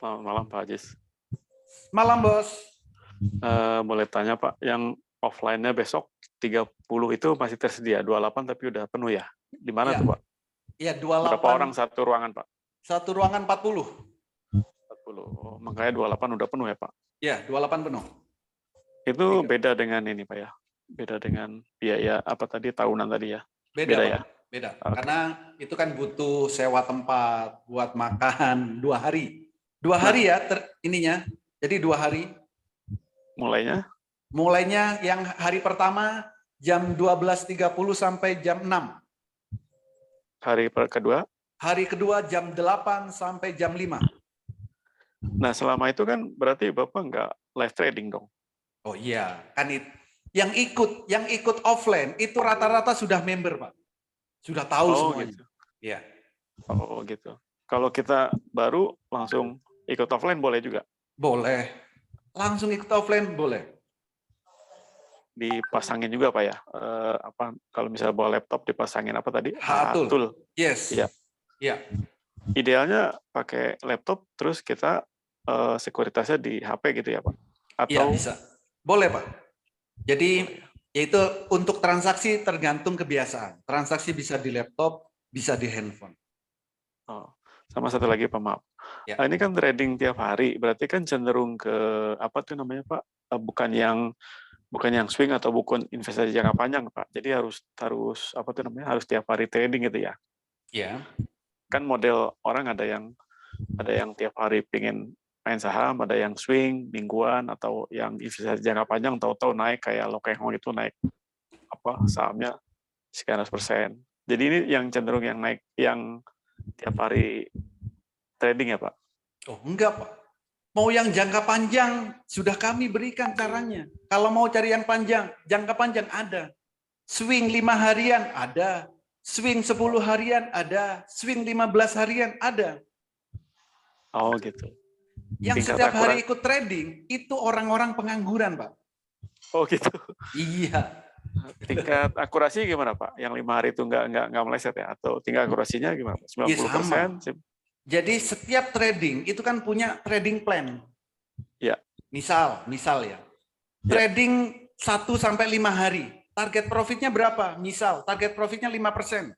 [SPEAKER 6] Selamat malam Pak Ajis.
[SPEAKER 1] Malam, Bos.
[SPEAKER 6] Boleh tanya Pak, yang offline-nya besok 30 itu masih tersedia, 28 tapi udah penuh ya? Di mana
[SPEAKER 1] Ya.
[SPEAKER 6] tuh Pak?
[SPEAKER 1] Ya,
[SPEAKER 6] Berapa orang
[SPEAKER 1] 28,
[SPEAKER 6] satu ruangan Pak?
[SPEAKER 1] satu ruangan 40.
[SPEAKER 6] 40. Oh, makanya 28 udah penuh ya Pak?
[SPEAKER 1] Ya, 28 penuh.
[SPEAKER 6] Itu beda dengan ini Pak ya? Beda dengan biaya apa tadi, tahunan tadi ya?
[SPEAKER 1] Beda,
[SPEAKER 6] Beda
[SPEAKER 1] Pak.
[SPEAKER 6] ya?
[SPEAKER 1] Beda.
[SPEAKER 6] Oke.
[SPEAKER 1] Karena itu kan butuh sewa tempat, buat makan 2 hari. 2 hari ya ininya. Jadi 2 hari.
[SPEAKER 6] Mulainya?
[SPEAKER 1] Mulainya yang hari pertama jam 12.30 sampai jam 6.
[SPEAKER 6] Hari kedua?
[SPEAKER 1] Hari kedua jam 8 sampai jam 5.
[SPEAKER 6] Nah selama itu kan berarti Bapak nggak live trading dong?
[SPEAKER 1] Oh iya, kan yang ikut offline itu rata-rata sudah member, Pak. Sudah tahu semuanya.
[SPEAKER 6] Gitu.
[SPEAKER 1] Iya.
[SPEAKER 6] Oh gitu. Kalau kita baru langsung ikut offline boleh juga?
[SPEAKER 1] Boleh. Langsung ikut offline boleh.
[SPEAKER 6] Dipasangin juga Pak ya? Kalau misalnya bawa laptop dipasangin apa tadi?
[SPEAKER 1] Hatul. Yes.
[SPEAKER 6] Iya.
[SPEAKER 1] Iya.
[SPEAKER 6] Idealnya pakai laptop terus kita sekuritasnya di HP gitu ya Pak?
[SPEAKER 1] Iya
[SPEAKER 6] Atau
[SPEAKER 1] bisa. Boleh Pak. Jadi yaitu untuk transaksi tergantung kebiasaan. Transaksi bisa di laptop, bisa di handphone.
[SPEAKER 6] sama satu lagi Pak, maaf.
[SPEAKER 1] Ya.
[SPEAKER 6] Ini kan trading tiap hari, berarti kan cenderung ke apa tuh namanya Pak? Bukan yang swing atau bukan investasi jangka panjang Pak. Jadi harus apa tuh namanya? Harus tiap hari trading gitu ya.
[SPEAKER 1] Ya.
[SPEAKER 6] Kan model orang ada yang tiap hari pingin main saham, ada yang swing mingguan, atau yang investasi jangka panjang tahu-tahu naik kayak Lokehong itu naik apa sahamnya sekian %. Jadi ini yang cenderung yang naik yang tiap hari trading ya Pak?
[SPEAKER 1] Oh enggak Pak. Mau yang jangka panjang sudah kami berikan caranya. Kalau mau cari yang panjang, jangka panjang ada. Swing 5 harian ada. Swing 10 harian ada. Swing 15 harian ada.
[SPEAKER 6] Oh gitu.
[SPEAKER 1] Yang
[SPEAKER 6] Tingkat
[SPEAKER 1] setiap hari ikut trading itu orang-orang pengangguran, Pak.
[SPEAKER 6] Oh gitu.
[SPEAKER 1] Iya.
[SPEAKER 6] Tingkat akurasi gimana Pak? Yang 5 hari itu nggak meleset ya? Atau tingkat akurasinya gimana? 90%?
[SPEAKER 1] Ya, jadi setiap trading itu kan punya trading plan.
[SPEAKER 6] Ya.
[SPEAKER 1] Misal ya. Trading 1 sampai 5 hari. Target profitnya berapa? Misal target profitnya 5%.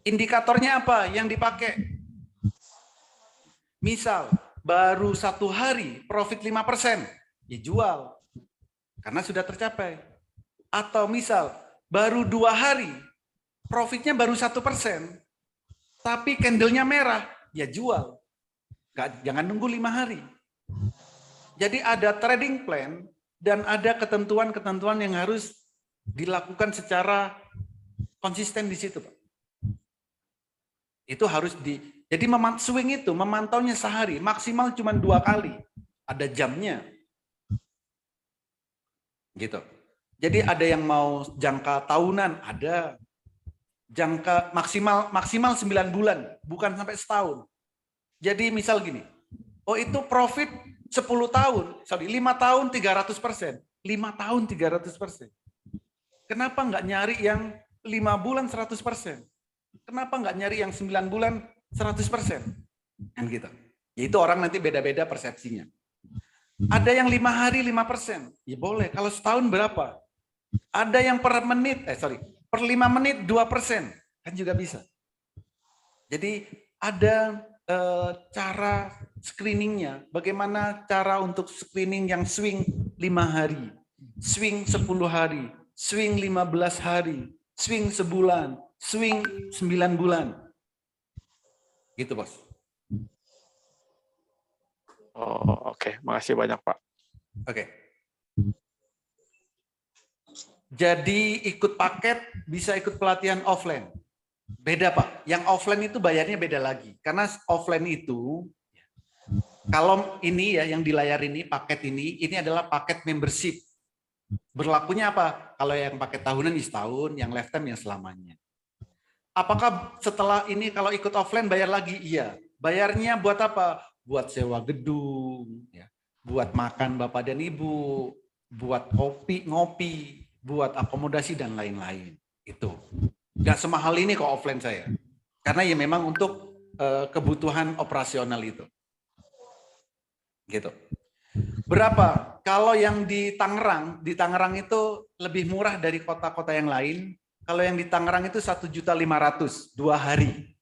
[SPEAKER 1] Indikatornya apa yang dipakai? Misal baru 1 hari profit 5%, ya jual. Karena sudah tercapai. Atau misal baru 2 hari profitnya baru 1%, tapi candlenya merah, ya jual. Jangan nunggu 5 hari. Jadi ada trading plan dan ada ketentuan-ketentuan yang harus dilakukan secara konsisten di situ, Pak. Itu harus jadi swing itu memantaunya sehari, maksimal cuma 2 kali. Ada jamnya. Gitu. Jadi ada yang mau jangka tahunan, ada. Jangka maksimal 9 bulan, bukan sampai setahun. Jadi misal gini, oh itu profit 10 tahun, 5 tahun 300%. 5 tahun 300%. Kenapa nggak nyari yang 5 bulan 100%? Kenapa nggak nyari yang 9 bulan 100%? Kan gitu. Yaitu orang nanti beda-beda persepsinya. Ada yang 5 hari 5%. Ya boleh. Kalau setahun berapa? Ada yang per 5 menit 2%. Kan juga bisa. Jadi ada cara screeningnya. Bagaimana cara untuk screening yang swing 5 hari, swing 10 hari, swing 15 hari, swing sebulan, swing 9 bulan. Gitu, Bos.
[SPEAKER 6] Oh, oke. Makasih banyak, Pak.
[SPEAKER 1] Oke. Jadi ikut paket bisa ikut pelatihan offline. Beda, Pak. Yang offline itu bayarnya beda lagi. Karena offline itu, kalau ini ya yang di layar ini, paket ini adalah paket membership. Berlakunya apa? Kalau yang paket tahunan setahun, yang lifetime yang selamanya. Apakah setelah ini kalau ikut offline bayar lagi? Iya. Bayarnya buat apa? Buat sewa gedung, ya. Buat makan Bapak dan Ibu, buat kopi, ngopi, buat akomodasi dan lain-lain. Itu. Nggak semahal ini kok offline saya. Karena ya memang untuk kebutuhan operasional itu. Gitu. Berapa? Kalau yang di Tangerang itu lebih murah dari kota-kota yang lain. Kalau yang di Tangerang itu 1.500.000 2 hari.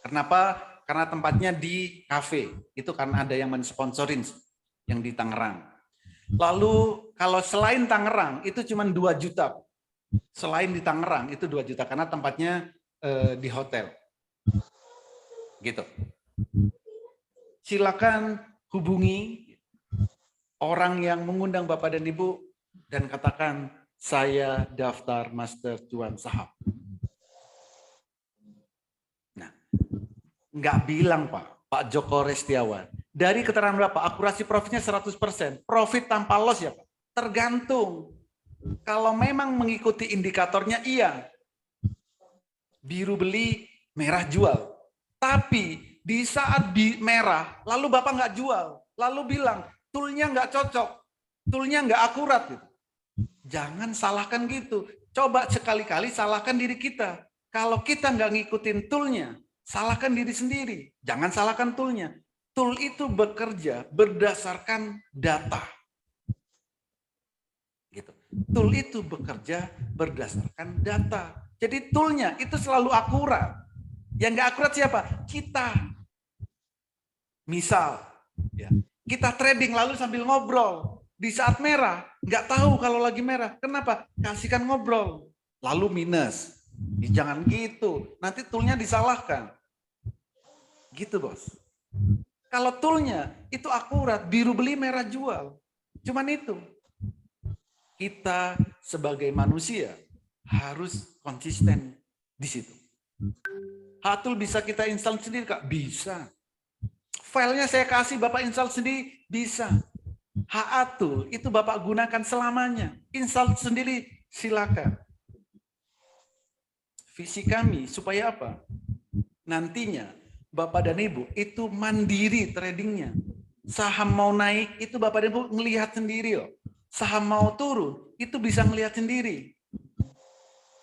[SPEAKER 1] Kenapa? Karena tempatnya di kafe. Itu karena ada yang mensponsorin yang di Tangerang. Lalu kalau selain Tangerang itu cuma 2 juta. Selain di Tangerang itu 2 juta karena tempatnya di hotel. Gitu. Silakan hubungi orang yang mengundang Bapak dan Ibu dan katakan saya daftar Master Cuan Saham. Nah, nggak bilang Pak Joko Restiawan. Dari keterangan berapa? Akurasi profitnya 100%. Profit tanpa loss ya Pak? Tergantung. Kalau memang mengikuti indikatornya iya. Biru beli, merah jual. Tapi di saat merah, lalu Bapak nggak jual. Lalu bilang, toolnya nggak cocok. Toolnya nggak akurat. Gitu. Jangan salahkan gitu. Coba sekali-kali salahkan diri kita. Kalau kita nggak ngikutin toolnya, salahkan diri sendiri. Jangan salahkan toolnya. Tool itu bekerja berdasarkan data. Gitu. Tool itu bekerja berdasarkan data. Jadi toolnya itu selalu akurat. Yang nggak akurat siapa? Kita. Misal, ya, kita trading lalu sambil ngobrol. Di saat merah, nggak tahu kalau lagi merah. Kenapa? Kasihkan ngobrol. Lalu minus. Jangan gitu. Nanti toolnya disalahkan. Gitu bos. Kalau toolnya itu akurat, biru beli, merah jual. Cuman itu. Kita sebagai manusia harus konsisten di situ. Hatul bisa kita install sendiri Kak? Bisa. Filenya saya kasih Bapak install sendiri? Bisa. Hatul itu Bapak gunakan selamanya. Install sendiri silakan. Visi kami supaya apa? Nantinya Bapak dan Ibu itu mandiri tradingnya. Saham mau naik itu Bapak dan Ibu ngelihat sendiri loh. Saham mau turun itu bisa ngelihat sendiri.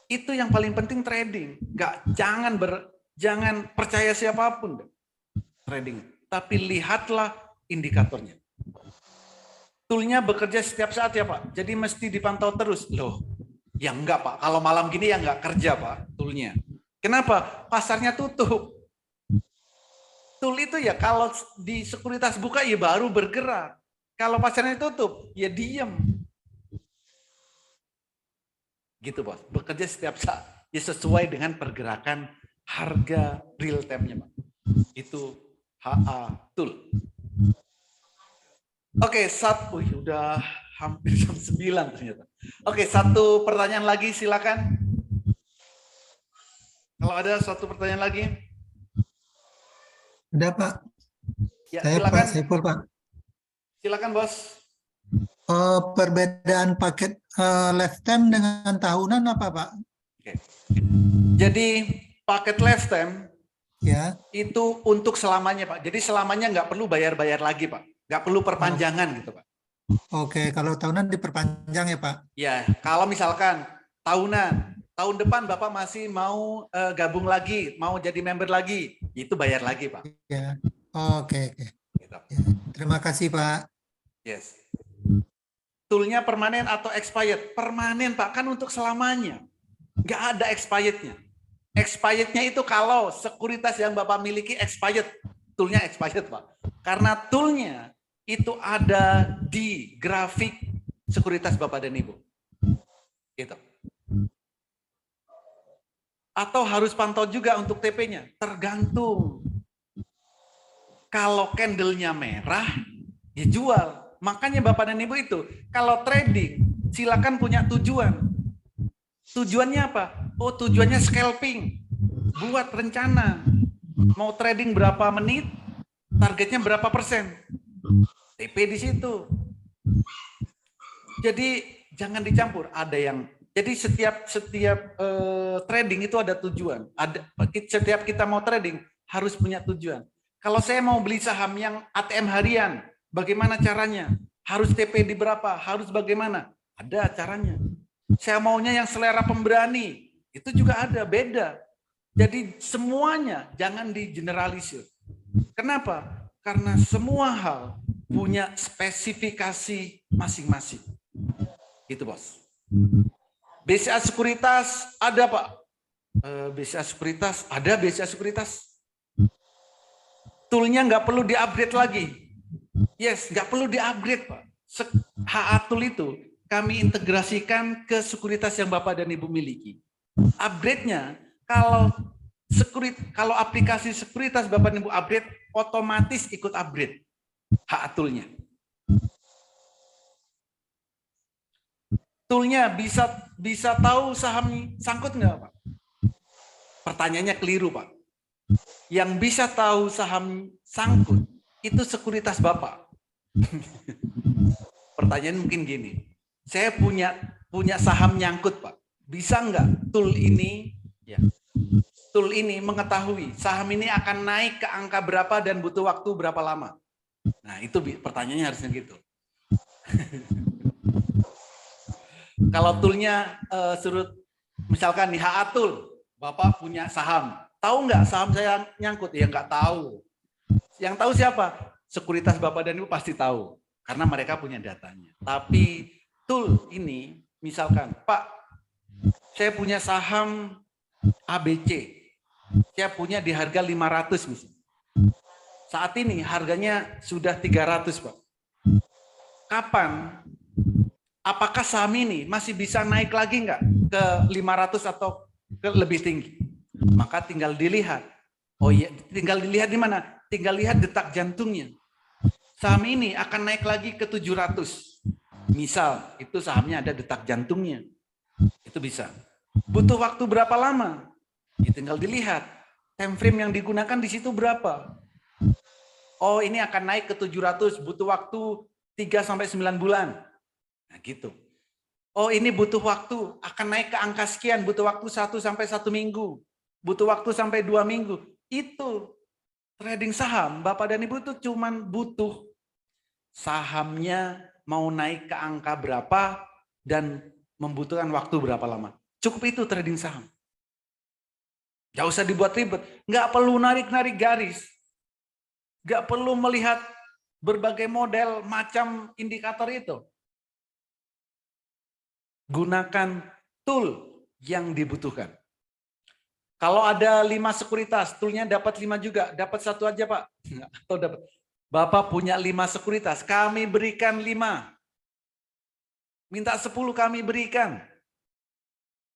[SPEAKER 1] Itu yang paling penting trading. Jangan percaya siapapun trading. Tapi lihatlah indikatornya. Toolnya bekerja setiap saat ya Pak. Jadi mesti dipantau terus. Loh, ya enggak Pak. Kalau malam gini ya enggak kerja Pak toolnya. Kenapa? Pasarnya tutup. Tool itu ya kalau di sekuritas buka ya baru bergerak. Kalau pasarnya tutup ya diem. Gitu bos. Bekerja setiap saat. Ya sesuai dengan pergerakan harga real time-nya Pak. Itu HA Tool. Oke, udah hampir jam 9 ternyata. Oke, satu pertanyaan lagi silakan. Kalau ada satu pertanyaan lagi.
[SPEAKER 7] Ada Pak.
[SPEAKER 1] Ya,
[SPEAKER 7] Saya
[SPEAKER 1] silakan.
[SPEAKER 7] Pak Saiful Pak.
[SPEAKER 1] Silakan bos.
[SPEAKER 7] Perbedaan paket lifetime dengan tahunan apa Pak?
[SPEAKER 1] Oke. Jadi paket lifetime
[SPEAKER 7] Ya.
[SPEAKER 1] itu untuk selamanya Pak. Jadi selamanya nggak perlu bayar-bayar lagi Pak. Nggak perlu perpanjangan gitu Pak.
[SPEAKER 7] Oke, kalau tahunan diperpanjang ya Pak?
[SPEAKER 1] Ya, kalau misalkan tahunan, tahun depan Bapak masih mau gabung lagi, mau jadi member lagi, itu bayar lagi Pak.
[SPEAKER 7] Ya. Oke.
[SPEAKER 1] Gitu.
[SPEAKER 7] Ya. Terima kasih Pak.
[SPEAKER 1] Yes. Toolnya permanen atau expired? Permanen Pak, kan untuk selamanya. Nggak ada expirednya. Expirednya itu kalau sekuritas yang Bapak miliki expired. Toolnya expired Pak. Karena toolnya itu ada di grafik sekuritas Bapak dan Ibu. Gitu. Atau harus pantau juga untuk TP-nya? Tergantung. Kalau candle-nya merah, ya jual. Makanya Bapak dan Ibu itu, kalau trading, silakan punya tujuan. Tujuannya apa? Oh, tujuannya scalping. Buat rencana. Mau trading berapa menit, targetnya berapa persen. TP di situ. Jadi jangan dicampur. Jadi setiap trading itu ada tujuan. Setiap kita mau trading harus punya tujuan. Kalau saya mau beli saham yang ATM harian, bagaimana caranya? Harus TP di berapa? Harus bagaimana? Ada caranya. Saya maunya yang selera pemberani. Itu juga ada, beda. Jadi semuanya jangan digeneralisir. Kenapa? Karena semua hal punya spesifikasi masing-masing. Gitu, Bos. BCA Sekuritas ada, Pak. BCA Sekuritas ada, BCA Sekuritas. Toolnya nggak perlu di-upgrade lagi. Yes, nggak perlu di-upgrade, Pak. HA Tool itu kami integrasikan ke sekuritas yang Bapak dan Ibu miliki. Upgrade-nya, kalau aplikasi sekuritas Bapak dan Ibu upgrade, otomatis ikut upgrade HA Tool-nya. Tool-nya bisa tahu saham sangkut nggak, Pak? Pertanyaannya keliru, Pak. Yang bisa tahu saham sangkut itu sekuritas Bapak. Pertanyaan mungkin gini, saya punya saham nyangkut, Pak. Bisa nggak tool ini mengetahui saham ini akan naik ke angka berapa dan butuh waktu berapa lama? Nah, itu pertanyaannya harusnya gitu. Kalau toolnya surut, misalkan di HA Tool, Bapak punya saham, tahu nggak saham saya nyangkut? Ya nggak tahu. Yang tahu siapa? Sekuritas Bapak dan Ibu pasti tahu, karena mereka punya datanya. Tapi tool ini, misalkan, Pak, saya punya saham ABC, saya punya di harga 500 misalnya. Saat ini harganya sudah 300, Pak. Kapan? Apakah saham ini masih bisa naik lagi nggak ke 500 atau ke lebih tinggi? Maka tinggal dilihat. Oh iya, tinggal dilihat di mana? Tinggal lihat detak jantungnya. Saham ini akan naik lagi ke 700. Misal, itu sahamnya ada detak jantungnya. Itu bisa. Butuh waktu berapa lama? Ya, tinggal dilihat. Time frame yang digunakan di situ berapa? Oh, ini akan naik ke 700, butuh waktu 3-9 bulan. Nah, gitu. Oh, ini butuh waktu, akan naik ke angka sekian, butuh waktu 1-1 minggu. Butuh waktu sampai 2 minggu. Itu trading saham, Bapak dan Ibu itu cuman butuh sahamnya mau naik ke angka berapa dan membutuhkan waktu berapa lama. Cukup itu trading saham. Gak usah dibuat ribet. Gak perlu narik-narik garis. Gak perlu melihat berbagai model macam indikator itu. Gunakan tool yang dibutuhkan. Kalau ada 5 sekuritas, toolnya dapat 5 juga. Dapat 1 aja, Pak. Atau dapat. Bapak punya 5 sekuritas, kami berikan 5. Minta 10 kami berikan.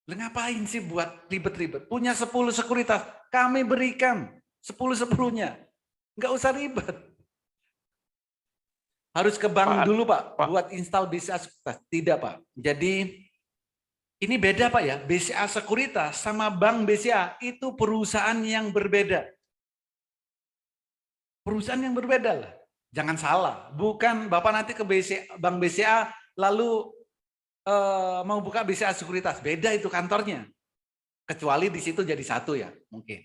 [SPEAKER 1] Lah ngapain sih buat ribet-ribet? Punya 10 sekuritas, kami berikan 10-10-nya. Nggak usah ribet. Harus ke bank dulu, Pak, buat install BCA Sekuritas. Tidak, Pak. Jadi ini beda, Pak ya. BCA Sekuritas sama Bank BCA itu perusahaan yang berbeda. Perusahaan yang berbeda lah. Jangan salah. Bukan Bapak nanti ke Bank BCA lalu mau buka BCA Sekuritas. Beda itu kantornya. Kecuali di situ jadi satu ya, mungkin.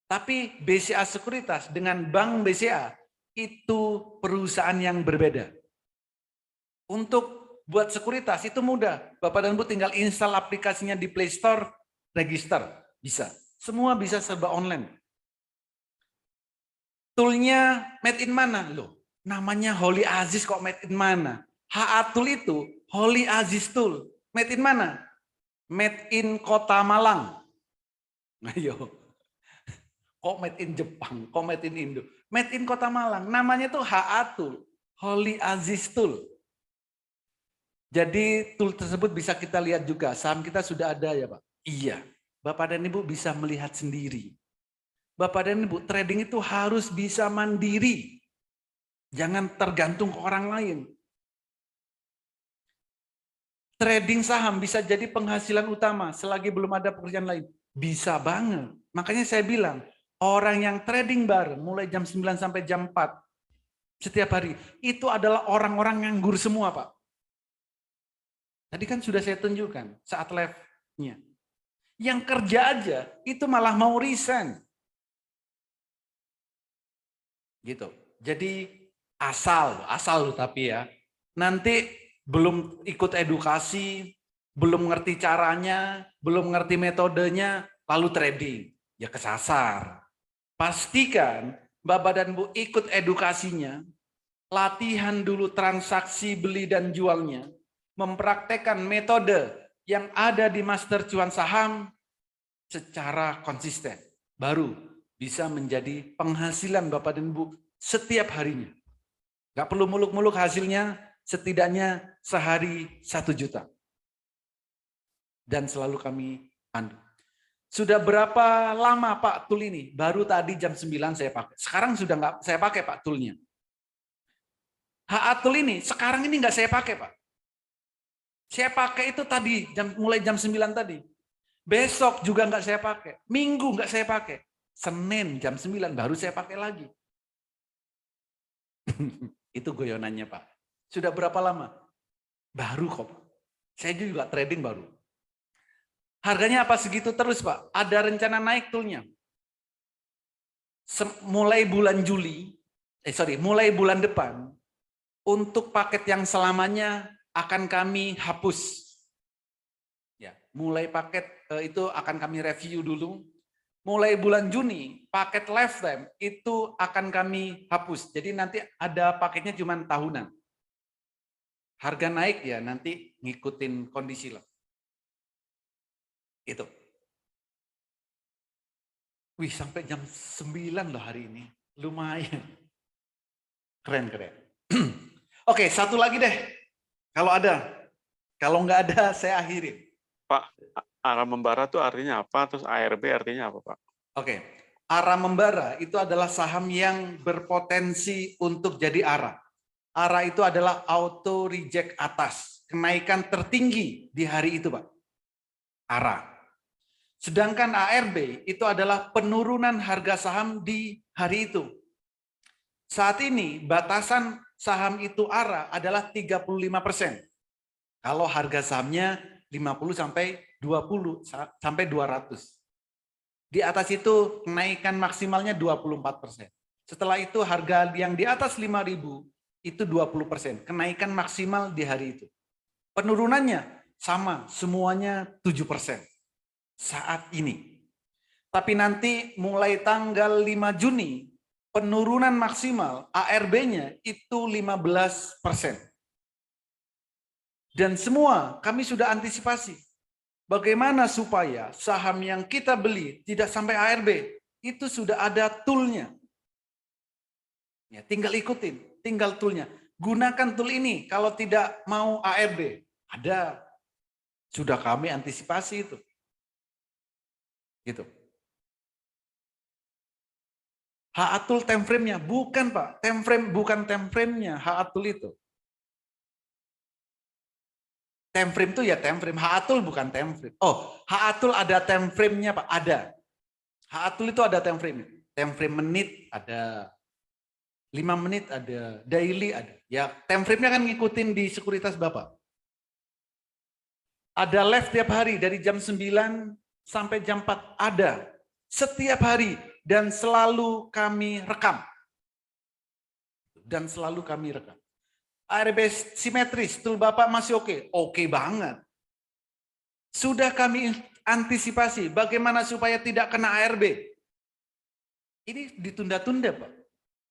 [SPEAKER 1] Tapi BCA Sekuritas dengan Bank BCA itu perusahaan yang berbeda. Untuk buat sekuritas itu mudah. Bapak dan Ibu tinggal install aplikasinya di Play Store, register. Bisa. Semua bisa serba online. Toolnya made in mana? Loh, namanya Holy Aziz kok made in mana? HA Tool itu Holy Aziz Tool. Made in mana? Made in Kota Malang. Ayo. Kok made in Jepang? Kok made in Indo? Made in Kota Malang. Namanya tuh HA Tool. Holy Aziz Tool. Jadi tool tersebut bisa kita lihat juga. Saham kita sudah ada ya, Pak? Iya. Bapak dan Ibu bisa melihat sendiri. Bapak dan Ibu, trading itu harus bisa mandiri. Jangan tergantung ke orang lain. Trading saham bisa jadi penghasilan utama selagi belum ada pekerjaan lain. Bisa banget. Makanya saya bilang, orang yang trading bareng mulai jam 9 sampai jam 4 setiap hari, itu adalah orang-orang nganggur semua, Pak. Tadi kan sudah saya tunjukkan saat live-nya. Yang kerja aja itu malah mau resign. Gitu. Jadi asal tapi ya, nanti belum ikut edukasi, belum ngerti caranya, belum ngerti metodenya, lalu trading. Ya kesasar. Pastikan Bapak dan Bu ikut edukasinya, latihan dulu transaksi beli dan jualnya, mempraktekkan metode yang ada di Master Cuan Saham secara konsisten. Baru bisa menjadi penghasilan Bapak dan Bu setiap harinya. Gak perlu muluk-muluk hasilnya, setidaknya sehari 1 juta. Dan selalu kami pandu. Sudah berapa lama Pak tool ini? Baru tadi jam 9 saya pakai. Sekarang sudah nggak saya pakai Pak toolnya. HA tool ini sekarang ini nggak saya pakai Pak. Saya pakai itu tadi, mulai jam 9 tadi. Besok juga nggak saya pakai. Minggu nggak saya pakai. Senin jam 9 baru saya pakai lagi. Itu goyonannya Pak. Sudah berapa lama? Baru kok. Saya juga trading baru. Harganya apa segitu terus Pak? Ada rencana naik toolnya. Mulai bulan mulai bulan depan, untuk paket yang selamanya akan kami hapus. Ya, mulai paket itu akan kami review dulu. Mulai bulan Juni, paket lifetime itu akan kami hapus. Jadi nanti ada paketnya cuma tahunan. Harga naik ya nanti ngikutin kondisi lah. Itu. Wih, sampai jam 9 loh hari ini. Lumayan. Keren. Oke, satu lagi deh. Kalau ada. Kalau nggak ada, saya akhiri.
[SPEAKER 6] Pak, arah membara itu artinya apa? Terus ARB artinya apa, Pak?
[SPEAKER 1] Oke. Arah membara itu adalah saham yang berpotensi untuk jadi arah. Arah itu adalah auto reject atas. Kenaikan tertinggi di hari itu, Pak. Arah. Sedangkan ARB itu adalah penurunan harga saham di hari itu. Saat ini batasan saham itu arah adalah 35%. Kalau harga sahamnya 50 sampai 20 sampai 200. Di atas itu kenaikan maksimalnya 24%. Setelah itu harga yang di atas 5.000 itu 20%. Kenaikan maksimal di hari itu. Penurunannya sama, semuanya 7%. Saat ini. Tapi nanti mulai tanggal 5 Juni, penurunan maksimal ARB-nya itu 15%. Dan semua kami sudah antisipasi. Bagaimana supaya saham yang kita beli tidak sampai ARB, itu sudah ada toolnya. Ya, tinggal ikutin, tinggal toolnya. Gunakan tool ini kalau tidak mau ARB. Ada. Sudah kami antisipasi itu. Gitu. HA tool time frame-nya bukan Pak, bukan time frame-nya HA tool itu. Time frame itu ya time frame, HA tool bukan time frame. Oh, HA tool ada time frame-nya Pak, ada. HA tool itu ada time frame. Time frame menit ada, 5 menit ada, daily ada. Ya, time frame-nya kan ngikutin di sekuritas Bapak. Ada live tiap hari dari jam 9 sampai jam 4 ada setiap hari dan selalu kami rekam. Dan selalu kami rekam. ARB simetris, tool Bapak masih oke? Oke banget. Sudah kami antisipasi bagaimana supaya tidak kena ARB. Ini ditunda-tunda Pak.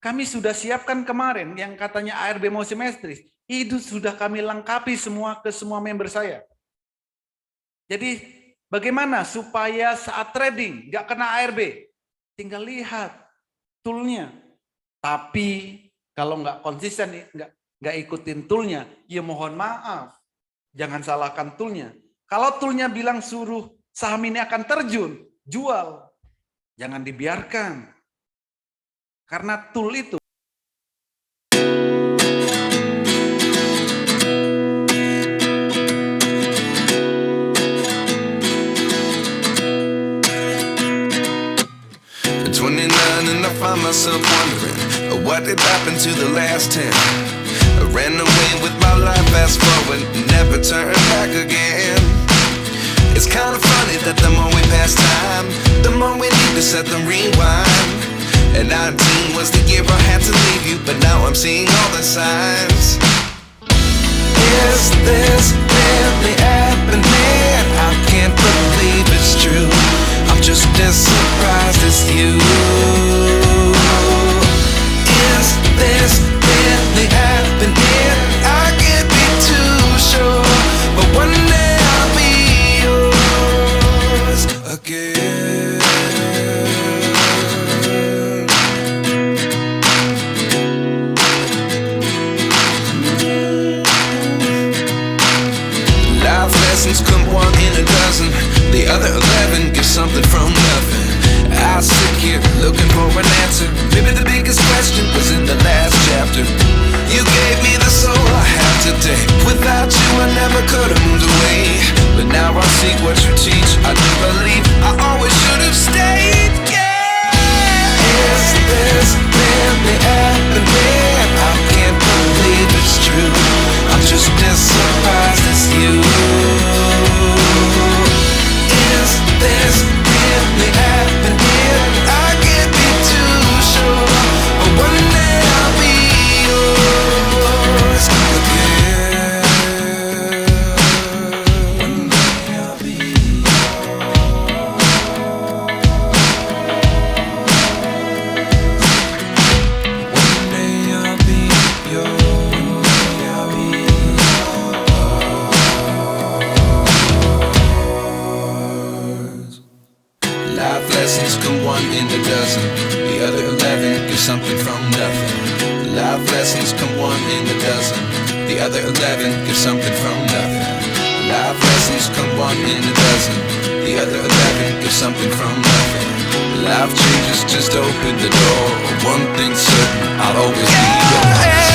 [SPEAKER 1] Kami sudah siapkan kemarin yang katanya ARB mau simetris. Itu sudah kami lengkapi semua ke semua member saya. Jadi bagaimana supaya saat trading nggak kena ARB? Tinggal lihat toolnya. Tapi kalau nggak konsisten, nggak ikutin toolnya, ya mohon maaf. Jangan salahkan toolnya. Kalau toolnya bilang suruh saham ini akan terjun, jual. Jangan dibiarkan. Karena tool itu
[SPEAKER 8] find myself wondering what did happen to the last 10. I ran away with my life, fast forward, never turn back again. It's kind of funny that the more we pass time, the more we need to set the rewind. And 19 was the year I had to leave you, but now I'm seeing all the signs. dozen. The other 11 give something from nothing. I sit here looking for an answer. Maybe the biggest question was in the last chapter. You gave me the soul I have today. Without you I never could have moved away. But now I see what you teach. I do believe I always should have stayed. Yeah. Is this really happening? I can't believe it's true. I'm just as surprised as you. Is this really happening? I can't be too sure, but one day I'll be yours again. One day I'll be One day I'll be yours. One day I'll be yours. Life lessons come one in a dozen. The other 11 give something from nothing. Life lessons come one in a dozen. The other 11 give something from nothing. Life lessons come one in a dozen. The other 11 give something from nothing. Life changes, just open the door. One thing's certain, I'll always be yours.